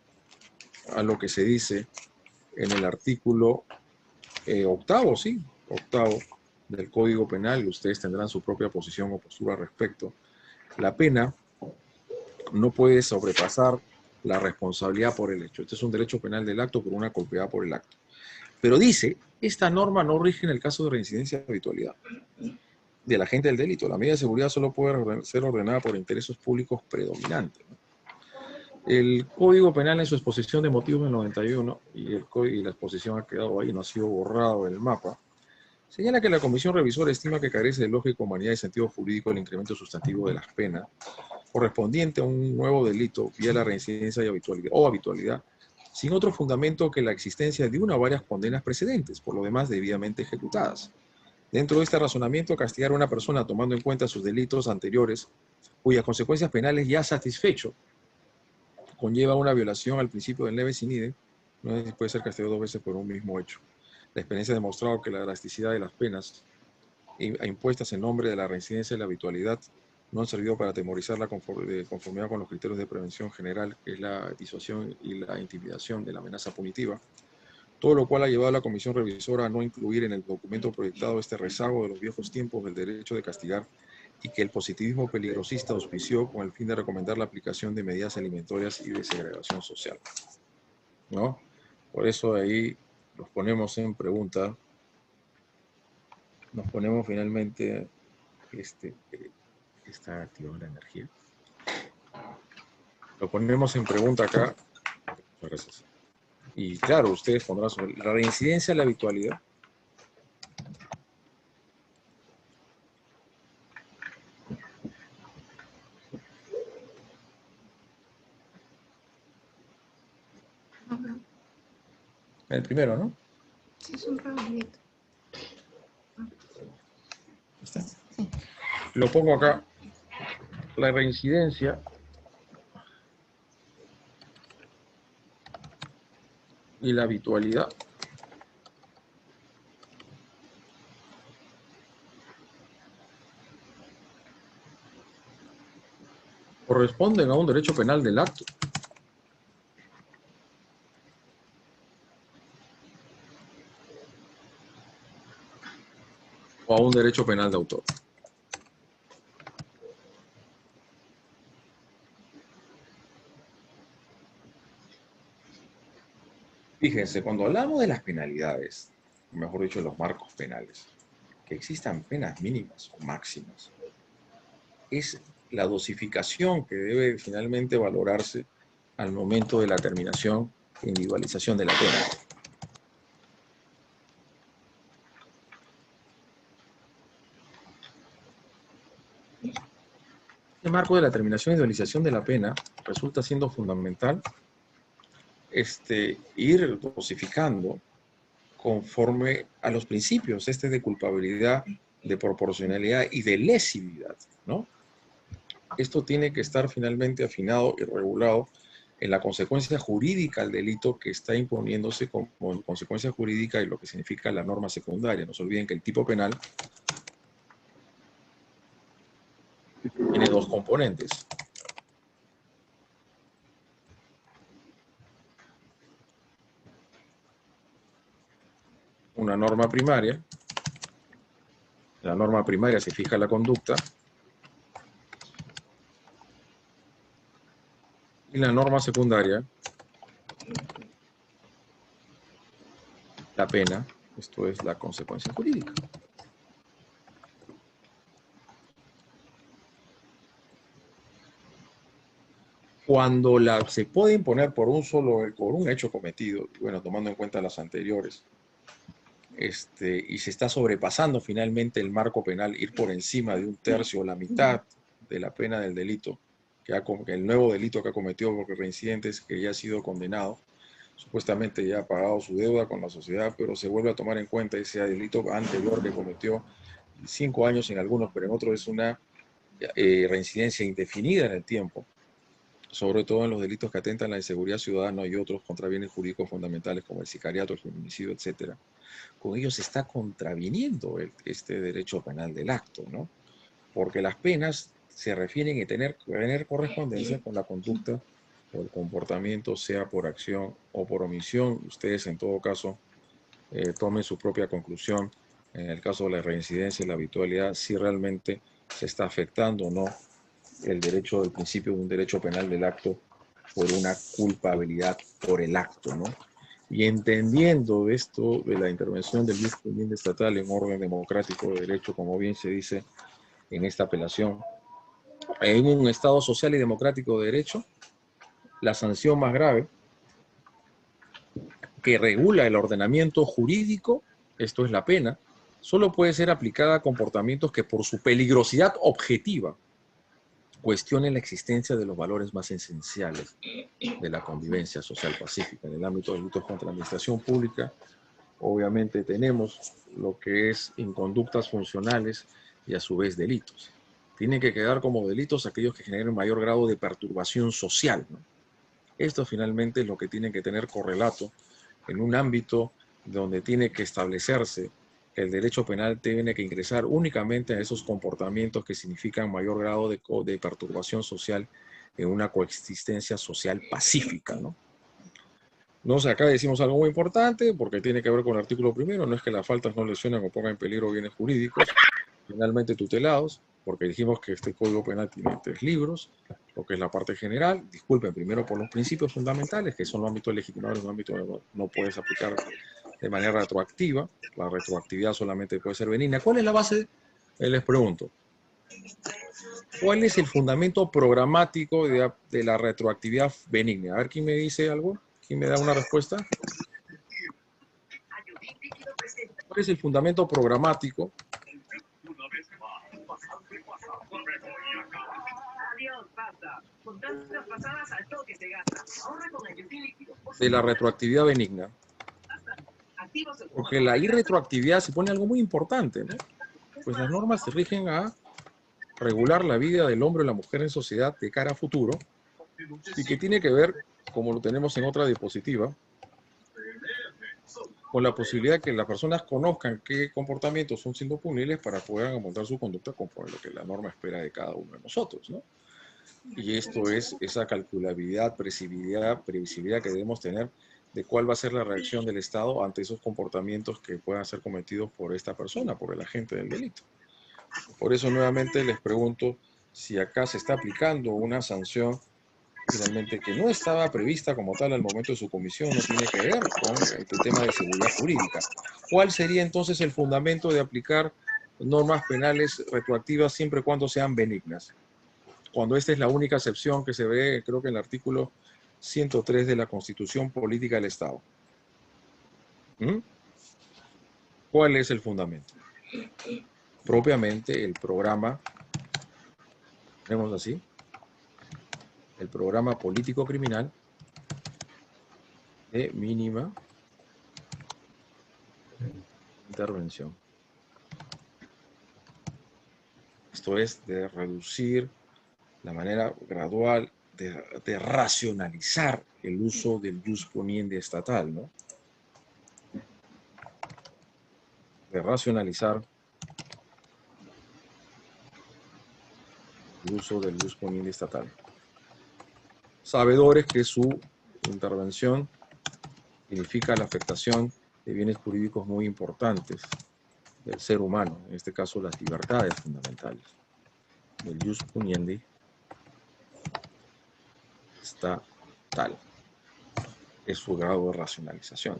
a lo que se dice en el artículo 8, sí, 8 del Código Penal, y ustedes tendrán su propia posición o postura al respecto. La pena no puede sobrepasar la responsabilidad por el hecho. Este es un derecho penal del acto por una culpabilidad por el acto. Pero dice, esta norma no rige en el caso de reincidencia de habitualidad del agente del delito. La medida de seguridad solo puede ser ordenada por intereses públicos predominantes. El Código Penal en su exposición de motivos del 91, y la exposición ha quedado ahí, no ha sido borrado del mapa, señala que la Comisión Revisora estima que carece de lógica, humanidad y sentido jurídico el incremento sustantivo de las penas correspondiente a un nuevo delito vía la reincidencia y habitualidad, sin otro fundamento que la existencia de una o varias condenas precedentes, por lo demás debidamente ejecutadas. Dentro de este razonamiento, castigar a una persona tomando en cuenta sus delitos anteriores, cuyas consecuencias penales ya satisfecho, conlleva una violación al principio del leve sin idem, no puede ser castigado 2 veces por un mismo hecho. La experiencia ha demostrado que la elasticidad de las penas impuestas en nombre de la reincidencia y la habitualidad no han servido para atemorizar la conformidad con los criterios de prevención general, que es la disuasión y la intimidación de la amenaza punitiva, todo lo cual ha llevado a la Comisión Revisora a no incluir en el documento proyectado este rezago de los viejos tiempos del derecho de castigar, y que el positivismo peligrosista auspició con el fin de recomendar la aplicación de medidas alimentarias y de segregación social, ¿no? Por eso ahí nos ponemos en pregunta, nos ponemos finalmente, está activada la energía. Lo ponemos en pregunta acá. Muchas gracias. Y claro, ustedes pondrán sobre la reincidencia, la habitualidad. El primero, ¿no? Sí, es un redondito. ¿Está? Sí. Lo pongo acá. La reincidencia y la habitualidad corresponden a un derecho penal del acto. o a un derecho penal de autor. Fíjense, cuando hablamos de las penalidades, o mejor dicho, de los marcos penales, que existan penas mínimas o máximas, es la dosificación que debe finalmente valorarse al momento de la terminación e individualización de la pena. En el marco de la terminación e individualización de la pena resulta siendo fundamental ir dosificando conforme a los principios de culpabilidad, de proporcionalidad y de lesividad, ¿no? Esto tiene que estar finalmente afinado y regulado en la consecuencia jurídica al delito que está imponiéndose como consecuencia jurídica y lo que significa la norma secundaria. No se olviden que el tipo penal tiene dos componentes. Una norma primaria. La norma primaria se fija la conducta. Y la norma secundaria, la pena, esto es la consecuencia jurídica. Cuando se puede imponer por un hecho cometido, bueno, tomando en cuenta las anteriores, y se está sobrepasando finalmente el marco penal, ir por encima de un tercio o la mitad de la pena del delito, que el nuevo delito que ha cometido porque reincidente es que ya ha sido condenado, supuestamente ya ha pagado su deuda con la sociedad, pero se vuelve a tomar en cuenta ese delito anterior que cometió 5 años en algunos, pero en otros es una reincidencia indefinida en el tiempo, sobre todo en los delitos que atentan a la inseguridad ciudadana y otros contra bienes jurídicos fundamentales como el sicariato, el feminicidio, etc. Con ello se está contraviniendo este derecho penal del acto, ¿no? Porque las penas se refieren a tener correspondencia con la conducta o el comportamiento, sea por acción o por omisión. Ustedes, en todo caso, tomen su propia conclusión en el caso de la reincidencia y la habitualidad, si realmente se está afectando o no el derecho del principio de un derecho penal del acto por una culpabilidad por el acto, ¿no? Y entendiendo esto de la intervención del juez pendiente estatal en orden democrático de derecho, como bien se dice en esta apelación, en un Estado social y democrático de derecho, la sanción más grave que regula el ordenamiento jurídico, esto es la pena, solo puede ser aplicada a comportamientos que por su peligrosidad objetiva cuestionen la existencia de los valores más esenciales de la convivencia social pacífica. En el ámbito de delitos contra la administración pública, obviamente tenemos lo que es inconductas funcionales y a su vez delitos. Tienen que quedar como delitos aquellos que generen mayor grado de perturbación social, ¿no? Esto finalmente es lo que tiene que tener correlato en un ámbito donde tiene que establecerse que el derecho penal tiene que ingresar únicamente a esos comportamientos que significan mayor grado de perturbación social en una coexistencia social pacífica, ¿no? No sé, acá decimos algo muy importante porque tiene que ver con el artículo primero, no es que las faltas no lesionen o pongan en peligro bienes jurídicos, finalmente tutelados, porque dijimos que este Código Penal tiene 3 libros, lo que es la parte general, disculpen, primero por los principios fundamentales, que son los ámbitos legitimados, los ámbitos no puedes aplicar de manera retroactiva, la retroactividad solamente puede ser benigna. ¿Cuál es la base? Les pregunto. ¿Cuál es el fundamento programático de la retroactividad benigna? A ver, ¿quién me dice algo? ¿Quién me da una respuesta? ¿Cuál es el fundamento programático de la retroactividad benigna? Porque la irretroactividad se pone algo muy importante, ¿no? Pues las normas se rigen a regular la vida del hombre o la mujer en sociedad de cara a futuro y que tiene que ver, como lo tenemos en otra diapositiva, con la posibilidad de que las personas conozcan qué comportamientos son siendo punibles para poder aumentar su conducta conforme a lo que la norma espera de cada uno de nosotros, ¿no? Y esto es esa calculabilidad, previsibilidad que debemos tener de cuál va a ser la reacción del Estado ante esos comportamientos que puedan ser cometidos por esta persona, por el agente del delito. Por eso nuevamente les pregunto si acá se está aplicando una sanción finalmente que no estaba prevista como tal al momento de su comisión, no tiene que ver con este tema de seguridad jurídica. ¿Cuál sería entonces el fundamento de aplicar normas penales retroactivas siempre y cuando sean benignas? Cuando esta es la única excepción que se ve, creo que en el artículo 103 de la Constitución Política del Estado. ¿Mm? ¿Cuál es el fundamento? Propiamente el programa, vemos así, el programa político criminal de mínima intervención. Esto es de reducir la manera gradual de racionalizar el uso del jus puniendi estatal, ¿no? De racionalizar el uso del jus puniendi estatal. Sabedores que su intervención significa la afectación de bienes jurídicos muy importantes del ser humano, en este caso las libertades fundamentales. El jus puniendi estatal es su grado de racionalización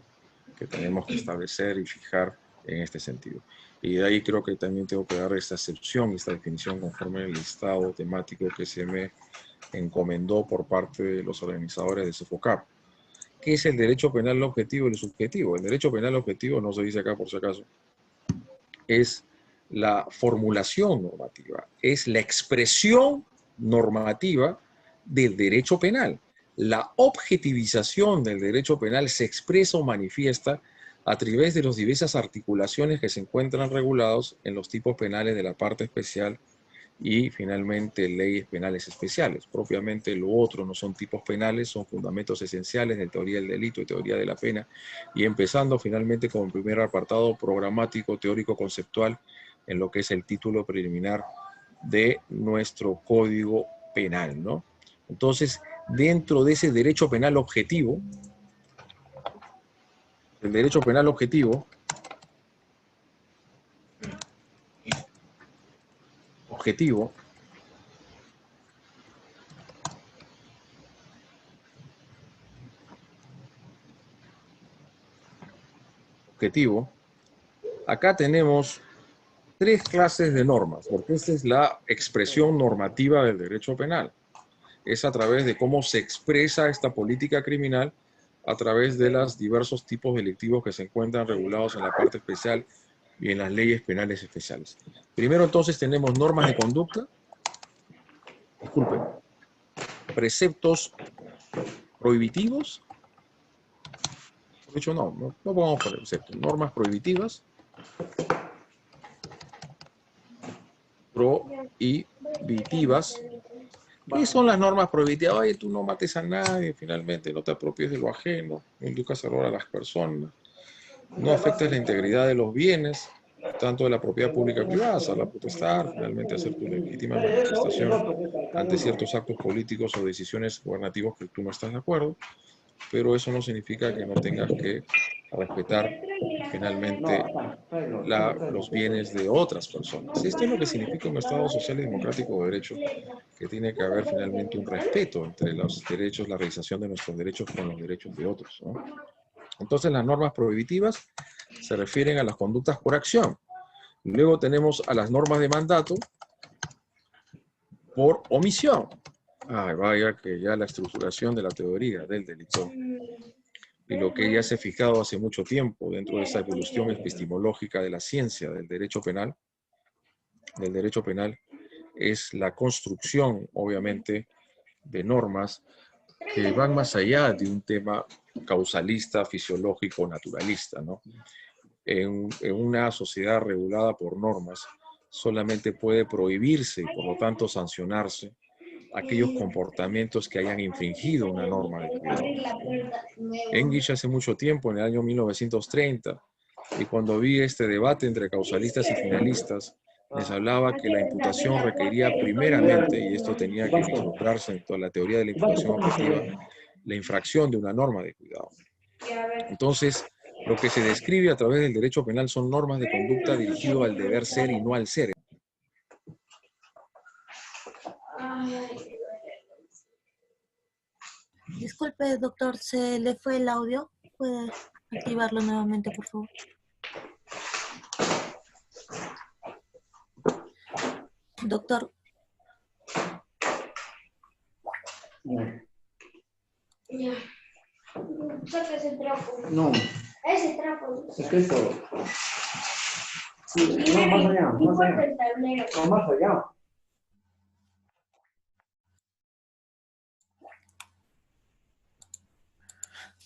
que tenemos que establecer y fijar en este sentido. Y de ahí creo que también tengo que dar esta excepción, esta definición conforme al listado temático que se me encomendó por parte de los organizadores de SOFOCAP. ¿Qué es el derecho penal objetivo y el subjetivo? El derecho penal objetivo, no se dice acá por si acaso, es la formulación normativa, es la expresión normativa del derecho penal. La objetivización del derecho penal se expresa o manifiesta a través de las diversas articulaciones que se encuentran regulados en los tipos penales de la parte especial y finalmente leyes penales especiales. Propiamente lo otro no son tipos penales, son fundamentos esenciales de teoría del delito y teoría de la pena, y empezando finalmente con el primer apartado programático, teórico, conceptual, en lo que es el título preliminar de nuestro Código Penal, ¿no? Entonces, dentro de ese derecho penal objetivo, el derecho penal objetivo, acá tenemos tres clases de normas, porque esta es la expresión normativa del derecho penal. Es a través de cómo se expresa esta política criminal a través de los diversos tipos delictivos que se encuentran regulados en la parte especial y en las leyes penales especiales. Primero entonces tenemos normas de conducta, preceptos prohibitivos, de hecho no vamos por preceptos, normas prohibitivas, prohibitivas. ¿Qué son las normas prohibitivas? Oye, tú no mates a nadie, finalmente, no te apropies de lo ajeno, no induzcas error a las personas, no afectes la integridad de los bienes, tanto de la propiedad pública y privada, a la potestad, finalmente hacer tu legítima manifestación ante ciertos actos políticos o decisiones gubernativas que tú no estás de acuerdo, pero eso no significa que no tengas que respetar finalmente los bienes de otras personas. Esto es lo que significa un Estado social y democrático de derecho, que tiene que haber finalmente un respeto entre los derechos, la realización de nuestros derechos con los derechos de otros, ¿no? Entonces las normas prohibitivas se refieren a las conductas por acción. Luego tenemos a las normas de mandato por omisión. Ay, vaya que ya la estructuración de la teoría del delito y lo que ya se ha fijado hace mucho tiempo dentro de esta evolución epistemológica de la ciencia del derecho penal, es la construcción, obviamente, de normas que van más allá de un tema causalista, fisiológico, naturalista, ¿no? En una sociedad regulada por normas, solamente puede prohibirse y por lo tanto sancionarse aquellos comportamientos que hayan infringido una norma de cuidado. Engels hace mucho tiempo, en el año 1930, y cuando vi este debate entre causalistas y finalistas, les hablaba que la imputación requería primeramente, y esto tenía que involucrarse en toda la teoría de la imputación objetiva, la infracción de una norma de cuidado. Entonces, lo que se describe a través del derecho penal son normas de conducta dirigido al deber ser y no al ser. Disculpe, doctor, ¿se le fue el audio? ¿Puede activarlo nuevamente, por favor? Doctor. Ya. Saca ese trapo. No, Ese trapo. es que esto. Sí, no, más allá, más Importa allá. el tablero. No, más allá.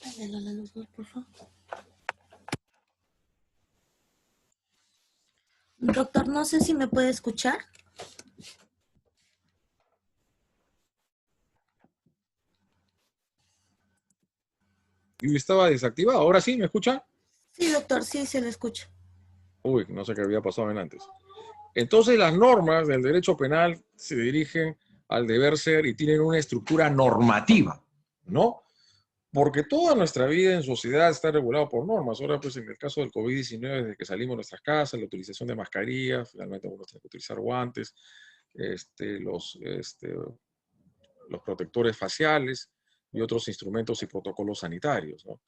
Préndelo la luz, por favor. Doctor, no sé si me puede escuchar. Y estaba desactivado. ¿Ahora sí? ¿Me escucha? Sí, doctor, sí, se le escucha. Uy, no sé qué había pasado en antes. Entonces, las normas del derecho penal se dirigen al deber ser y tienen una estructura normativa, ¿no? Porque toda nuestra vida en sociedad está regulada por normas. Ahora, pues, en el caso del COVID-19, desde que salimos de nuestras casas, la utilización de mascarillas, finalmente uno tiene que utilizar guantes, los protectores faciales y otros instrumentos y protocolos sanitarios, ¿no?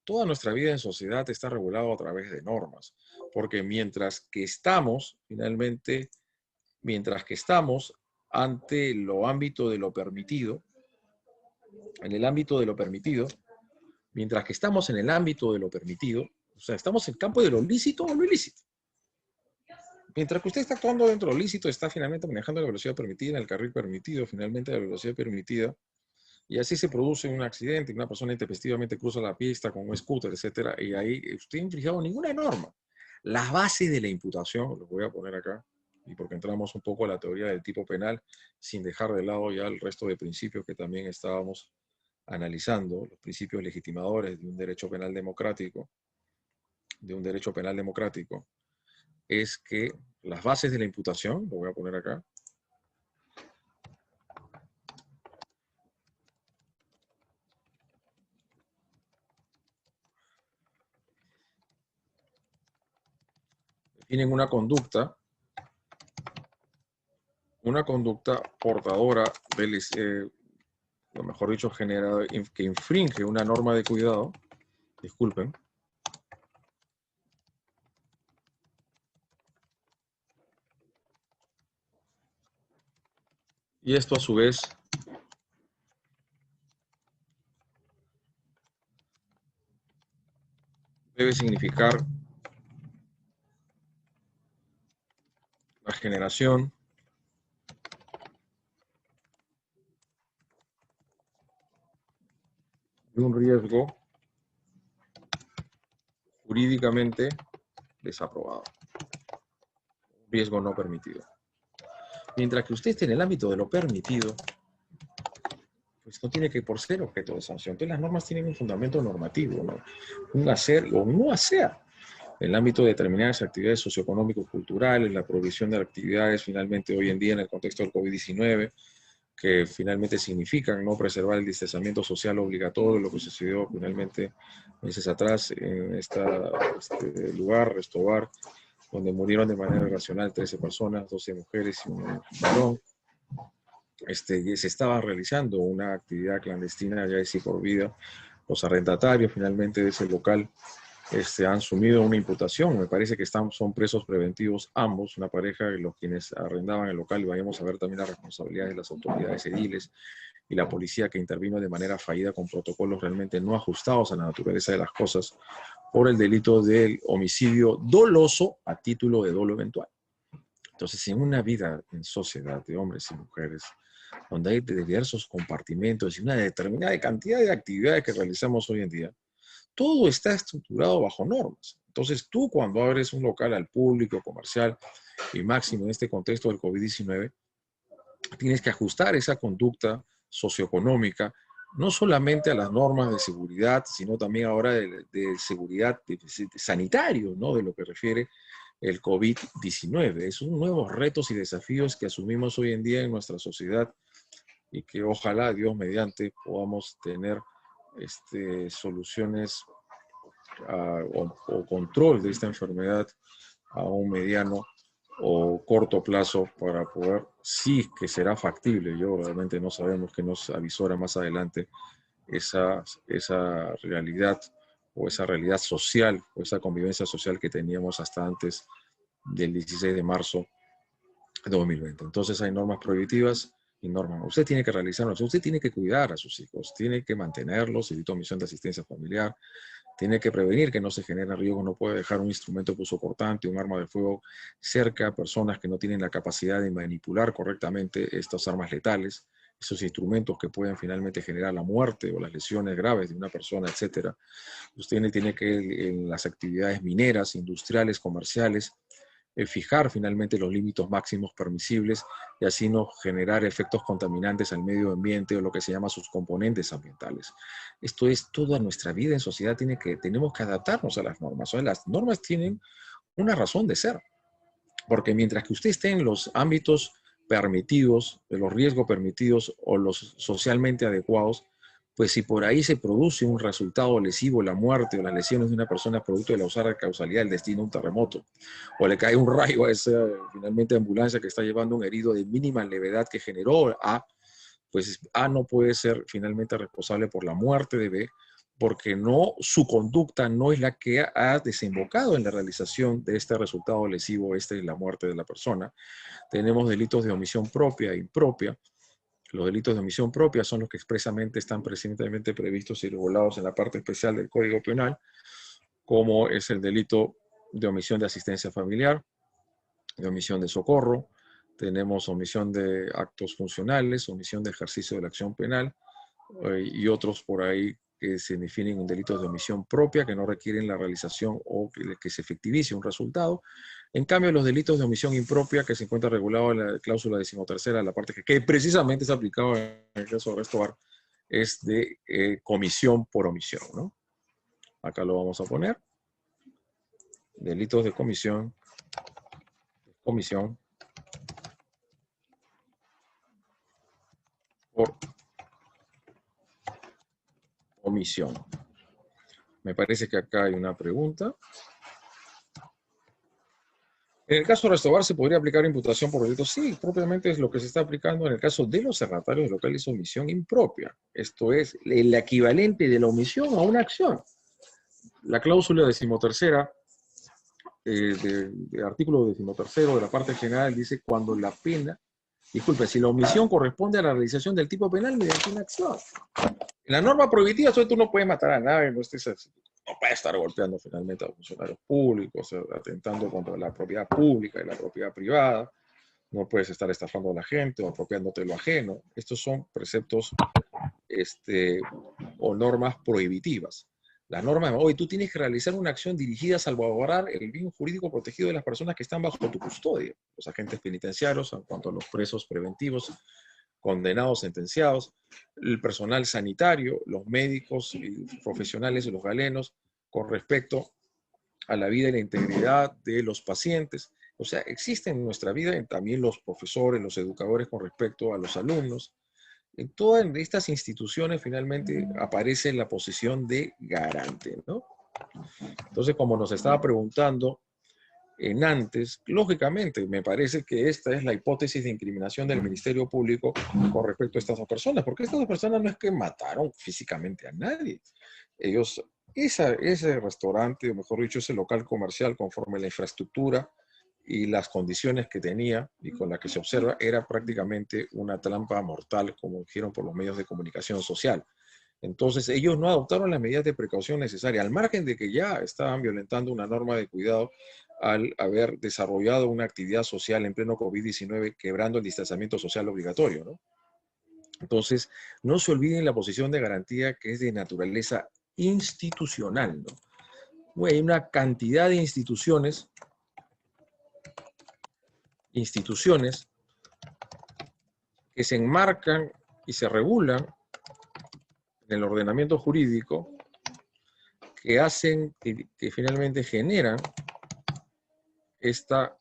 Toda nuestra vida en sociedad está regulada a través de normas, porque mientras que estamos, finalmente, mientras que estamos ante lo ámbito de lo permitido, en el ámbito de lo permitido, mientras que estamos en el ámbito de lo permitido, o sea, estamos en el campo de lo lícito o lo ilícito. Mientras que usted está actuando dentro de lo lícito, está finalmente manejando la velocidad permitida, en el carril permitido, finalmente la velocidad permitida, y así se produce un accidente, una persona intempestivamente cruza la pista con un scooter, etcétera, y ahí usted ha infringido ninguna norma. Las bases de la imputación, los voy a poner acá, y porque entramos un poco a la teoría del tipo penal, sin dejar de lado ya el resto de principios que también estábamos analizando, los principios legitimadores de un derecho penal democrático, es que las bases de la imputación, lo voy a poner acá, definen una conducta portadora del, lo mejor dicho, que infringe una norma de cuidado, disculpen, y esto a su vez debe significar la generación de un riesgo jurídicamente desaprobado, un riesgo no permitido. Mientras que usted esté en el ámbito de lo permitido, pues no tiene que por ser objeto de sanción. Entonces las normas tienen un fundamento normativo, ¿no? Un hacer o no hacer. En el ámbito de determinadas actividades socioeconómico-culturales, la provisión de actividades finalmente hoy en día en el contexto del COVID-19, que finalmente significan no preservar el distanciamiento social obligatorio, lo que sucedió finalmente meses atrás en este lugar, Restobar, donde murieron de manera irracional 13 personas, 12 mujeres y un varón. Y se estaba realizando una actividad clandestina ya de sí por vida. Los arrendatarios finalmente de ese local han sumido una imputación. Me parece que son presos preventivos ambos, una pareja de los quienes arrendaban el local, y vayamos a ver también las responsabilidades de las autoridades ediles y la policía que intervino de manera fallida con protocolos realmente no ajustados a la naturaleza de las cosas por el delito del homicidio doloso a título de dolo eventual. Entonces, en una vida en sociedad de hombres y mujeres, donde hay diversos compartimentos y una determinada cantidad de actividades que realizamos hoy en día, todo está estructurado bajo normas. Entonces, tú cuando abres un local al público, comercial, y máximo en este contexto del COVID-19, tienes que ajustar esa conducta socioeconómica, no solamente a las normas de seguridad, sino también ahora de seguridad sanitario, ¿no? De lo que refiere el COVID-19. Son nuevos retos y desafíos que asumimos hoy en día en nuestra sociedad y que ojalá, Dios mediante, podamos tener soluciones o control de esta enfermedad a un mediano o corto plazo para poder, sí que será factible, yo realmente no sabemos qué nos avisora más adelante esa realidad o esa realidad social o esa convivencia social que teníamos hasta antes del 16 de marzo de 2020. Entonces hay normas prohibitivas y normas. Usted tiene que realizarlas, usted tiene que cuidar a sus hijos, tiene que mantenerlos, evita omisión de asistencia familiar, tiene que prevenir que no se generen riesgos, no puede dejar un instrumento de punzo cortante, un arma de fuego cerca a personas que no tienen la capacidad de manipular correctamente estas armas letales, esos instrumentos que pueden finalmente generar la muerte o las lesiones graves de una persona, etc. Usted tiene que, en las actividades mineras, industriales, comerciales, fijar finalmente los límites máximos permisibles y así no generar efectos contaminantes al medio ambiente o lo que se llama sus componentes ambientales. Esto es toda nuestra vida en sociedad, tenemos que adaptarnos a las normas. O sea, las normas tienen una razón de ser, porque mientras que usted esté en los ámbitos permitidos, de los riesgos permitidos o los socialmente adecuados, pues si por ahí se produce un resultado lesivo, la muerte o las lesiones de una persona producto de la usada causalidad del destino, un terremoto, o le cae un rayo a esa finalmente ambulancia que está llevando un herido de mínima levedad que generó A, pues A no puede ser finalmente responsable por la muerte de B, porque no, su conducta no es la que ha desembocado en la realización de este resultado lesivo, esta es la muerte de la persona. Tenemos delitos de omisión propia e impropia. Los delitos de omisión propia son los que expresamente están precisamente previstos y regulados en la parte especial del Código Penal, como es el delito de omisión de asistencia familiar, de omisión de socorro, tenemos omisión de actos funcionales, omisión de ejercicio de la acción penal y otros por ahí que se definen en delitos de omisión propia que no requieren la realización o que se efectivice un resultado. En cambio, los delitos de omisión impropia que se encuentra regulado en la cláusula 13ª, la parte que precisamente es aplicado en el caso de Restobar, es de comisión por omisión, ¿no? Acá lo vamos a poner. Delitos de comisión por omisión. Me parece que acá hay una pregunta. En el caso de Restobar, ¿se podría aplicar imputación por delitos? Sí, propiamente es lo que se está aplicando en el caso de los cernatarios locales, omisión impropia. Esto es el equivalente de la omisión a una acción. La cláusula 13ª, de artículo 13º de la parte general dice cuando la pena, disculpe, si la omisión corresponde a la realización del tipo penal mediante una acción. En la norma prohibitiva, tú no puedes matar a nadie, no puedes estar golpeando finalmente a los funcionarios públicos, atentando contra la propiedad pública y la propiedad privada, no puedes estar estafando a la gente o apropiándote lo ajeno. Estos son preceptos o normas prohibitivas. Las normas, hoy tú tienes que realizar una acción dirigida a salvaguardar el bien jurídico protegido de las personas que están bajo tu custodia, los agentes penitenciarios, en cuanto a los presos preventivos, condenados, sentenciados, el personal sanitario, los médicos y profesionales y los galenos, con respecto a la vida y la integridad de los pacientes. O sea, existen en nuestra vida también los profesores, los educadores con respecto a los alumnos. En todas estas instituciones finalmente aparece la posición de garante, ¿no? Entonces, como nos estaba preguntando en antes, lógicamente me parece que esta es la hipótesis de incriminación del Ministerio Público con respecto a estas dos personas, porque estas dos personas no es que mataron físicamente a nadie. Ellos, ese restaurante, o mejor dicho, ese local comercial, conforme a la infraestructura y las condiciones que tenía y con la que se observa, era prácticamente una trampa mortal, como dijeron por los medios de comunicación social. Entonces, ellos no adoptaron las medidas de precaución necesarias, al margen de que ya estaban violentando una norma de cuidado al haber desarrollado una actividad social en pleno COVID-19, quebrando el distanciamiento social obligatorio, ¿no? Entonces, no se olviden la posición de garantía que es de naturaleza institucional, ¿no? Hay una cantidad de instituciones que se enmarcan y se regulan en el ordenamiento jurídico que hacen, que finalmente generan esta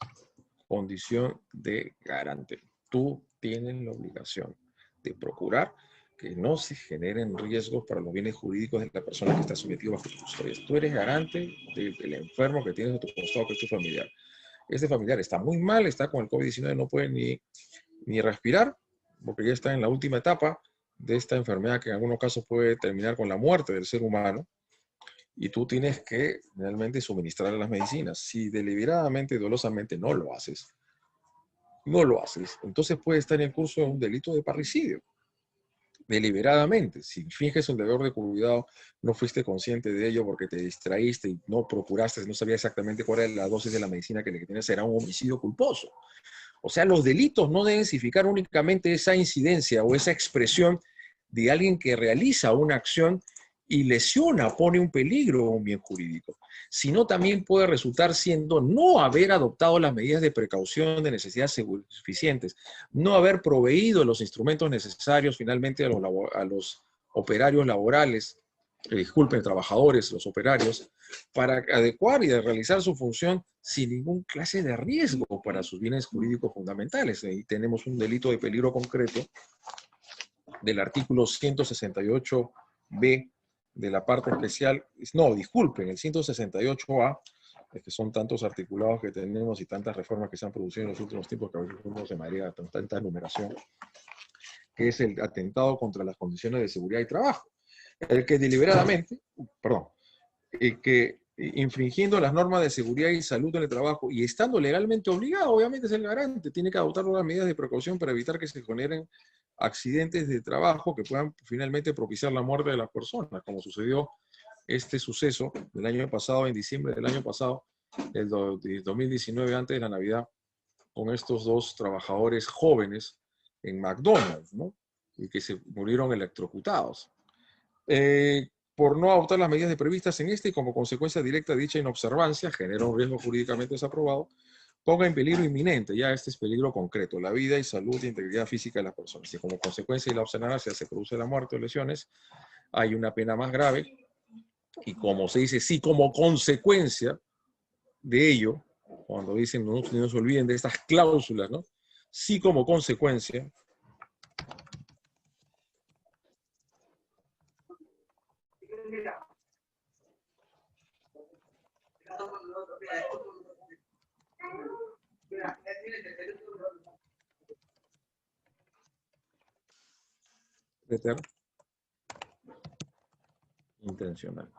condición de garante. Tú tienes la obligación de procurar que no se generen riesgos para los bienes jurídicos de la persona que está sometida bajo tu custodia. Tú eres garante del enfermo que tienes a tu costado, que es tu familiar. Este familiar está muy mal, está con el COVID-19, no puede ni respirar, porque ya está en la última etapa de esta enfermedad que en algunos casos puede terminar con la muerte del ser humano, y tú tienes que realmente suministrar las medicinas. Si deliberadamente, dolosamente no lo haces, entonces puede estar en curso de un delito de parricidio. Deliberadamente, si finges un deber de cuidado, no fuiste consciente de ello porque te distraíste y no procuraste, no sabías exactamente cuál era la dosis de la medicina que le tienes, será un homicidio culposo. O sea, los delitos no deben significar únicamente esa incidencia o esa expresión de alguien que realiza una acción y lesiona, pone un peligro a un bien jurídico, sino también puede resultar siendo no haber adoptado las medidas de precaución de necesidad suficientes, no haber proveído los instrumentos necesarios finalmente a los operarios laborales, trabajadores, los operarios, para adecuar y de realizar su función sin ningún clase de riesgo para sus bienes jurídicos fundamentales. Ahí tenemos un delito de peligro concreto del artículo 168b de la parte especial, no, disculpen, el 168a, es que son tantos articulados que tenemos y tantas reformas que se han producido en los últimos tiempos que a veces uno se marea con tanta numeración, que es el atentado contra las condiciones de seguridad y trabajo. El que deliberadamente, que infringiendo las normas de seguridad y salud en el trabajo y estando legalmente obligado, obviamente es el garante, tiene que adoptar las medidas de precaución para evitar que se generen accidentes de trabajo que puedan finalmente propiciar la muerte de las personas, como sucedió este suceso del año pasado, en diciembre del año pasado, el 2019, antes de la Navidad, con estos dos trabajadores jóvenes en McDonald's, ¿no? Y que se murieron electrocutados. Por no adoptar las medidas previstas en este y como consecuencia directa de dicha inobservancia, genera un riesgo jurídicamente desaprobado, ponga en peligro inminente, ya este es peligro concreto, la vida y salud e integridad física de las personas. Y como consecuencia de la observancia se produce la muerte o lesiones, hay una pena más grave. Y como se dice, sí, como consecuencia de ello, cuando dicen, no se olviden de estas cláusulas, ¿no? Sí, como consecuencia, intencional.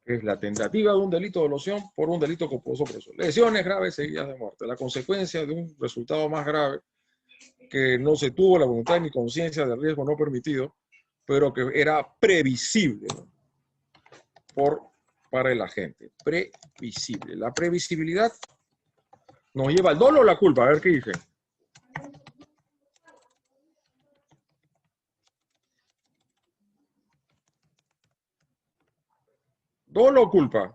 Es la tentativa de un delito de dolosión por un delito culposo por eso. Lesiones graves seguidas de muerte. La consecuencia de un resultado más grave que no se tuvo la voluntad ni conciencia del riesgo no permitido, pero que era previsible, ¿no? Para el agente. Previsible. La previsibilidad nos lleva al dolo o la culpa. A ver qué dije. ¿Dolo o culpa?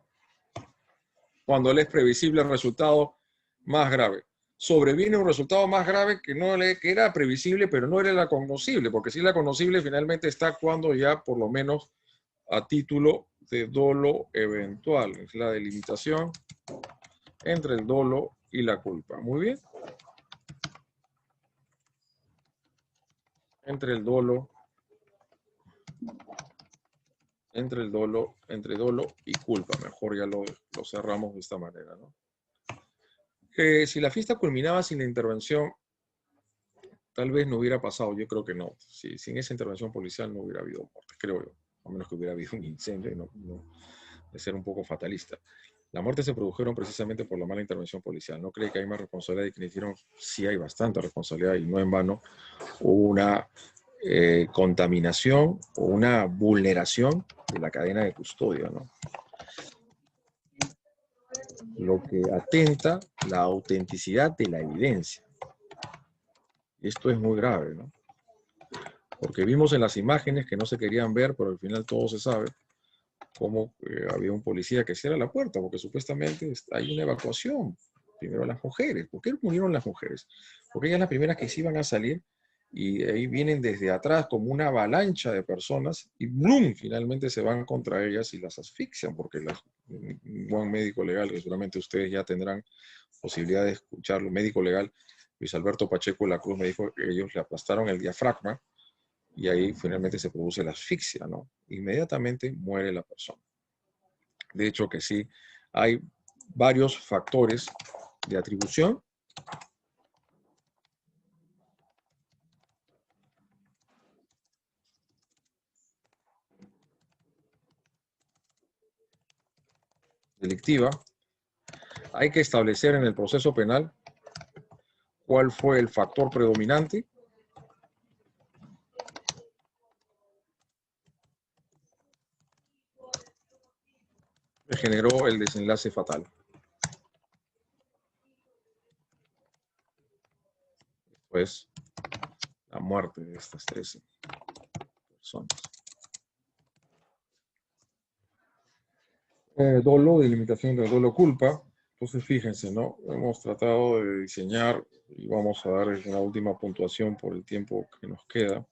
Cuando le es previsible el resultado más grave. Sobreviene un resultado más grave que era previsible, pero no era la conocible, porque si la conocible finalmente está actuando ya por lo menos a título de dolo eventual. Es la delimitación entre el dolo y la culpa. Muy bien. Entre dolo y culpa. Mejor ya lo cerramos de esta manera, ¿no? Si la fiesta culminaba sin la intervención, tal vez no hubiera pasado. Yo creo que no. Sin esa intervención policial no hubiera habido muertes, creo yo. A menos que hubiera habido un incendio y no de ser un poco fatalista. Las muertes se produjeron precisamente por la mala intervención policial. ¿No cree que hay más responsabilidad de quienes hicieron? Sí hay bastante responsabilidad y no en vano hubo una contaminación o una vulneración de la cadena de custodia, ¿no? Lo que atenta la autenticidad de la evidencia. Esto es muy grave, ¿no? Porque vimos en las imágenes que no se querían ver, pero al final todo se sabe, cómo había un policía que cierra la puerta, porque supuestamente hay una evacuación. Primero las mujeres. ¿Por qué murieron las mujeres? Porque ellas las primeras que se iban a salir y ahí vienen desde atrás como una avalancha de personas y ¡blum! Finalmente se van contra ellas y las asfixian, porque un buen médico legal, que seguramente ustedes ya tendrán posibilidad de escucharlo, médico legal, Luis Alberto Pacheco de la Cruz me dijo que ellos le aplastaron el diafragma y ahí finalmente se produce la asfixia, ¿no? Inmediatamente muere la persona. De hecho que sí, hay varios factores de atribución delictiva. Hay que establecer en el proceso penal cuál fue el factor predominante que generó el desenlace fatal. Pues la muerte de estas 13 personas. Dolo, delimitación del dolo culpa. Entonces fíjense, ¿no? Hemos tratado de diseñar y vamos a dar una última puntuación por el tiempo que nos queda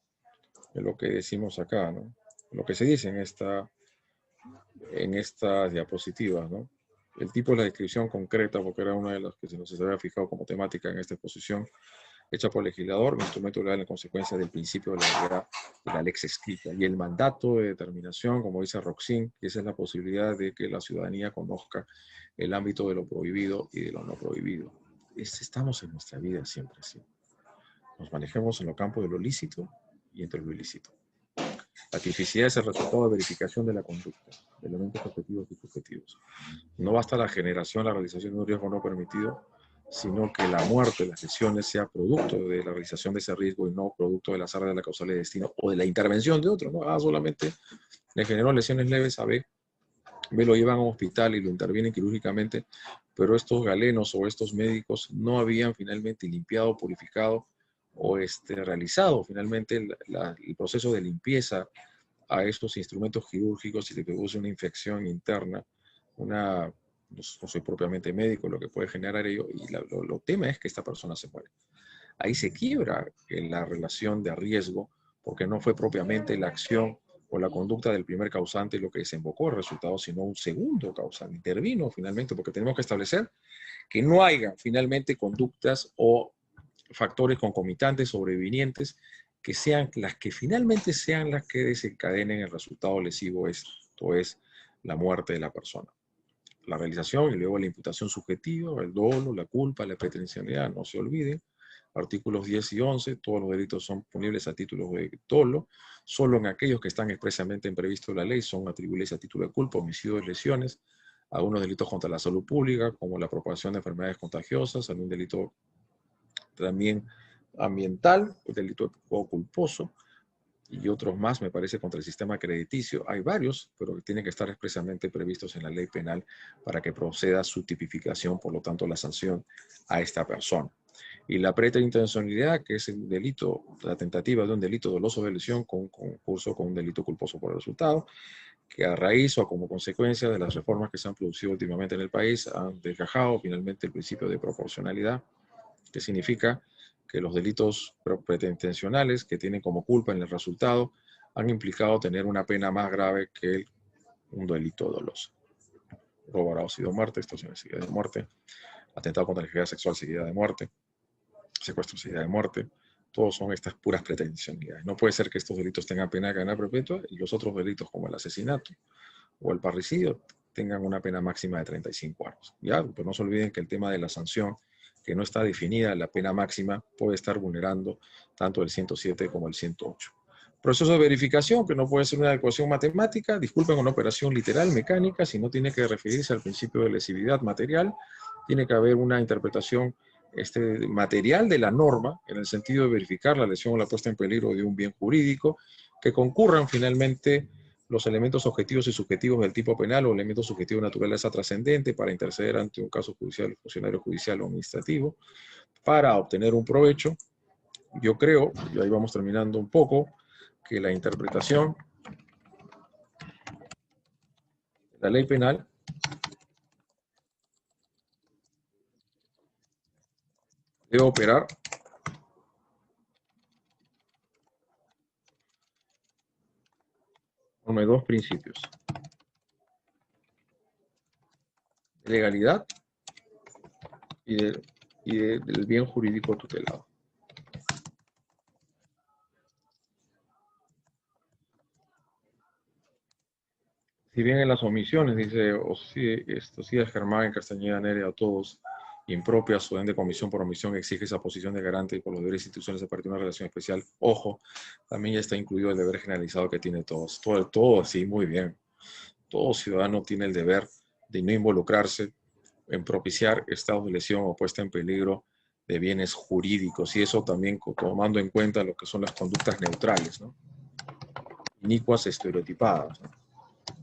de lo que decimos acá, ¿no? Lo que se dice en estas diapositivas, ¿no? El tipo de la descripción concreta, porque era una de las que se nos había fijado como temática en esta exposición, hecha por el legislador, un instrumento legal en consecuencia del principio de la legalidad de la lex escrita. Y el mandato de determinación, como dice Roxin, que esa es la posibilidad de que la ciudadanía conozca el ámbito de lo prohibido y de lo no prohibido. Estamos en nuestra vida siempre así. Nos manejemos en los campos de lo lícito y entre lo ilícito. La tipicidad es el resultado de verificación de la conducta, de elementos objetivos y subjetivos. No basta la generación, la realización de un riesgo no permitido, sino que la muerte, las lesiones, sea producto de la realización de ese riesgo y no producto del azar de la causal de destino o de la intervención de otro, ¿no? Solamente le generó lesiones leves a B, B lo llevan a un hospital y lo intervienen quirúrgicamente, pero estos galenos o estos médicos no habían finalmente limpiado, purificado o realizado finalmente el proceso de limpieza a estos instrumentos quirúrgicos y se produce una infección interna, no soy propiamente médico, lo que puede generar ello, y lo tema es que esta persona se muere. Ahí se quiebra la relación de riesgo, porque no fue propiamente la acción o la conducta del primer causante lo que desembocó el resultado, sino un segundo causante. Intervino finalmente, porque tenemos que establecer que no haya finalmente conductas o factores concomitantes sobrevinientes que sean las que finalmente sean las que desencadenen el resultado lesivo, esto es la muerte de la persona. La realización y luego la imputación subjetiva, el dolo, la culpa, la pretensionalidad, no se olviden. Artículos 10 y 11, todos los delitos son punibles a título de dolo, solo en aquellos que están expresamente previstos en la ley son atribuibles a título de culpa, homicidio de lesiones, algunos delitos contra la salud pública, como la propagación de enfermedades contagiosas, algún delito también ambiental, delito o culposo, y otros más, me parece, contra el sistema crediticio. Hay varios, pero que tienen que estar expresamente previstos en la ley penal para que proceda su tipificación, por lo tanto, la sanción a esta persona. Y la preterintencionalidad, que es el delito, la tentativa de un delito doloso de lesión con concurso con un delito culposo por el resultado, que a raíz o como consecuencia de las reformas que se han producido últimamente en el país, han desgajado finalmente el principio de proporcionalidad, que significa que los delitos preterintencionales que tienen como culpa en el resultado han implicado tener una pena más grave que un delito doloso. Robo, homicidio, muerte, extorsión seguida de muerte, atentado contra la integridad sexual seguida de muerte, secuestro seguida de muerte, todos son estas puras pretensionalidades. No puede ser que estos delitos tengan pena de cadena perpetua y los otros delitos como el asesinato o el parricidio tengan una pena máxima de 35 años. ¿Ya? Pues no se olviden que el tema de la sanción, que no está definida, la pena máxima puede estar vulnerando tanto el 107 como el 108. Proceso de verificación, que no puede ser una ecuación matemática, disculpen, una operación literal, mecánica, si no tiene que referirse al principio de lesividad material, tiene que haber una interpretación material de la norma, en el sentido de verificar la lesión o la puesta en peligro de un bien jurídico, que concurran finalmente los elementos objetivos y subjetivos del tipo penal o elementos subjetivos de naturaleza trascendente para interceder ante un caso judicial, funcionario judicial o administrativo, para obtener un provecho. Yo creo, y ahí vamos terminando un poco, que la interpretación de la ley penal debe operar conforme dos principios: de legalidad y de y del bien jurídico tutelado. Si bien en las omisiones, dice Osías Germán, Castañeda, Nerea, a todos, impropias o de comisión por omisión, exige esa posición de garante y por los deberes institucionales a partir de una relación especial. Ojo, también ya está incluido el deber generalizado que tiene todos. Todo, sí, muy bien. Todo ciudadano tiene el deber de no involucrarse en propiciar estados de lesión o puesta en peligro de bienes jurídicos. Y eso también tomando en cuenta lo que son las conductas neutrales, ¿no? Inicuas estereotipadas, ¿no?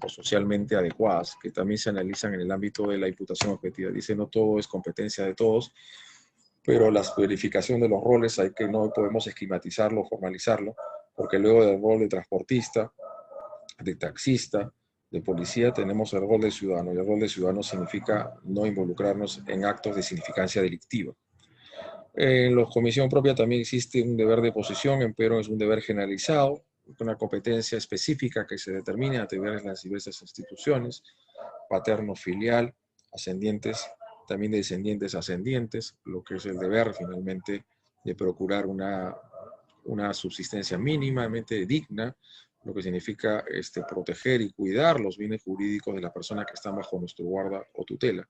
O socialmente adecuadas, que también se analizan en el ámbito de la imputación objetiva. Dice, no todo es competencia de todos, pero la verificación de los roles hay que no podemos esquematizarlo, formalizarlo, porque luego del rol de transportista, de taxista, de policía, tenemos el rol de ciudadano, y el rol de ciudadano significa no involucrarnos en actos de significancia delictiva. En la comisión propia también existe un deber de posición, pero es un deber generalizado, una competencia específica que se determine a través de las diversas instituciones, paterno, filial, ascendientes, también descendientes, ascendientes, lo que es el deber finalmente de procurar una subsistencia mínimamente digna, lo que significa proteger y cuidar los bienes jurídicos de las personas que están bajo nuestro guarda o tutela.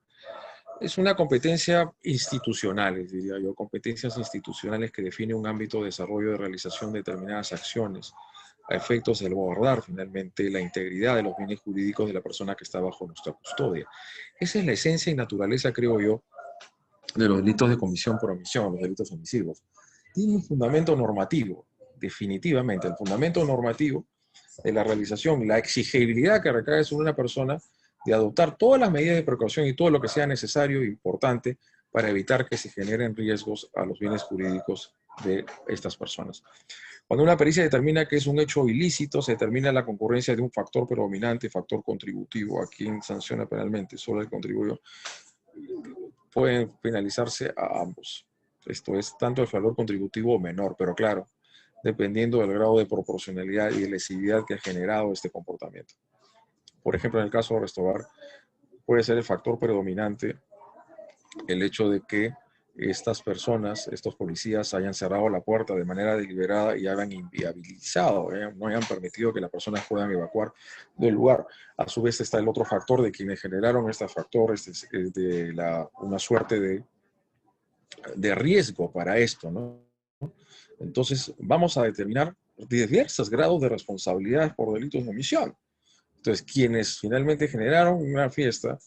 Es una competencia institucional, diría yo, competencias institucionales que define un ámbito de desarrollo de realización de determinadas acciones a efectos de salvaguardar finalmente la integridad de los bienes jurídicos de la persona que está bajo nuestra custodia. Esa es la esencia y naturaleza, creo yo, de los delitos de comisión por omisión, los delitos omisivos. Tiene un fundamento normativo, definitivamente, el fundamento normativo de la realización, la exigibilidad que recae sobre una persona de adoptar todas las medidas de precaución y todo lo que sea necesario e importante para evitar que se generen riesgos a los bienes jurídicos de estas personas. Cuando una pericia determina que es un hecho ilícito, se determina la concurrencia de un factor predominante, factor contributivo. ¿A quién sanciona penalmente? Solo el contribuyente. Pueden penalizarse a ambos. Esto es tanto el valor contributivo o menor, pero claro, dependiendo del grado de proporcionalidad y de lesividad que ha generado este comportamiento. Por ejemplo, en el caso de Restobar, puede ser el factor predominante el hecho de que estas personas, estos policías, hayan cerrado la puerta de manera deliberada y hayan inviabilizado, no hayan permitido que las personas puedan evacuar del lugar. A su vez está el otro factor de quienes generaron este factor, una suerte de riesgo para esto, ¿no? Entonces, vamos a determinar diversos grados de responsabilidad por delitos de omisión. Entonces, quienes finalmente generaron una fiesta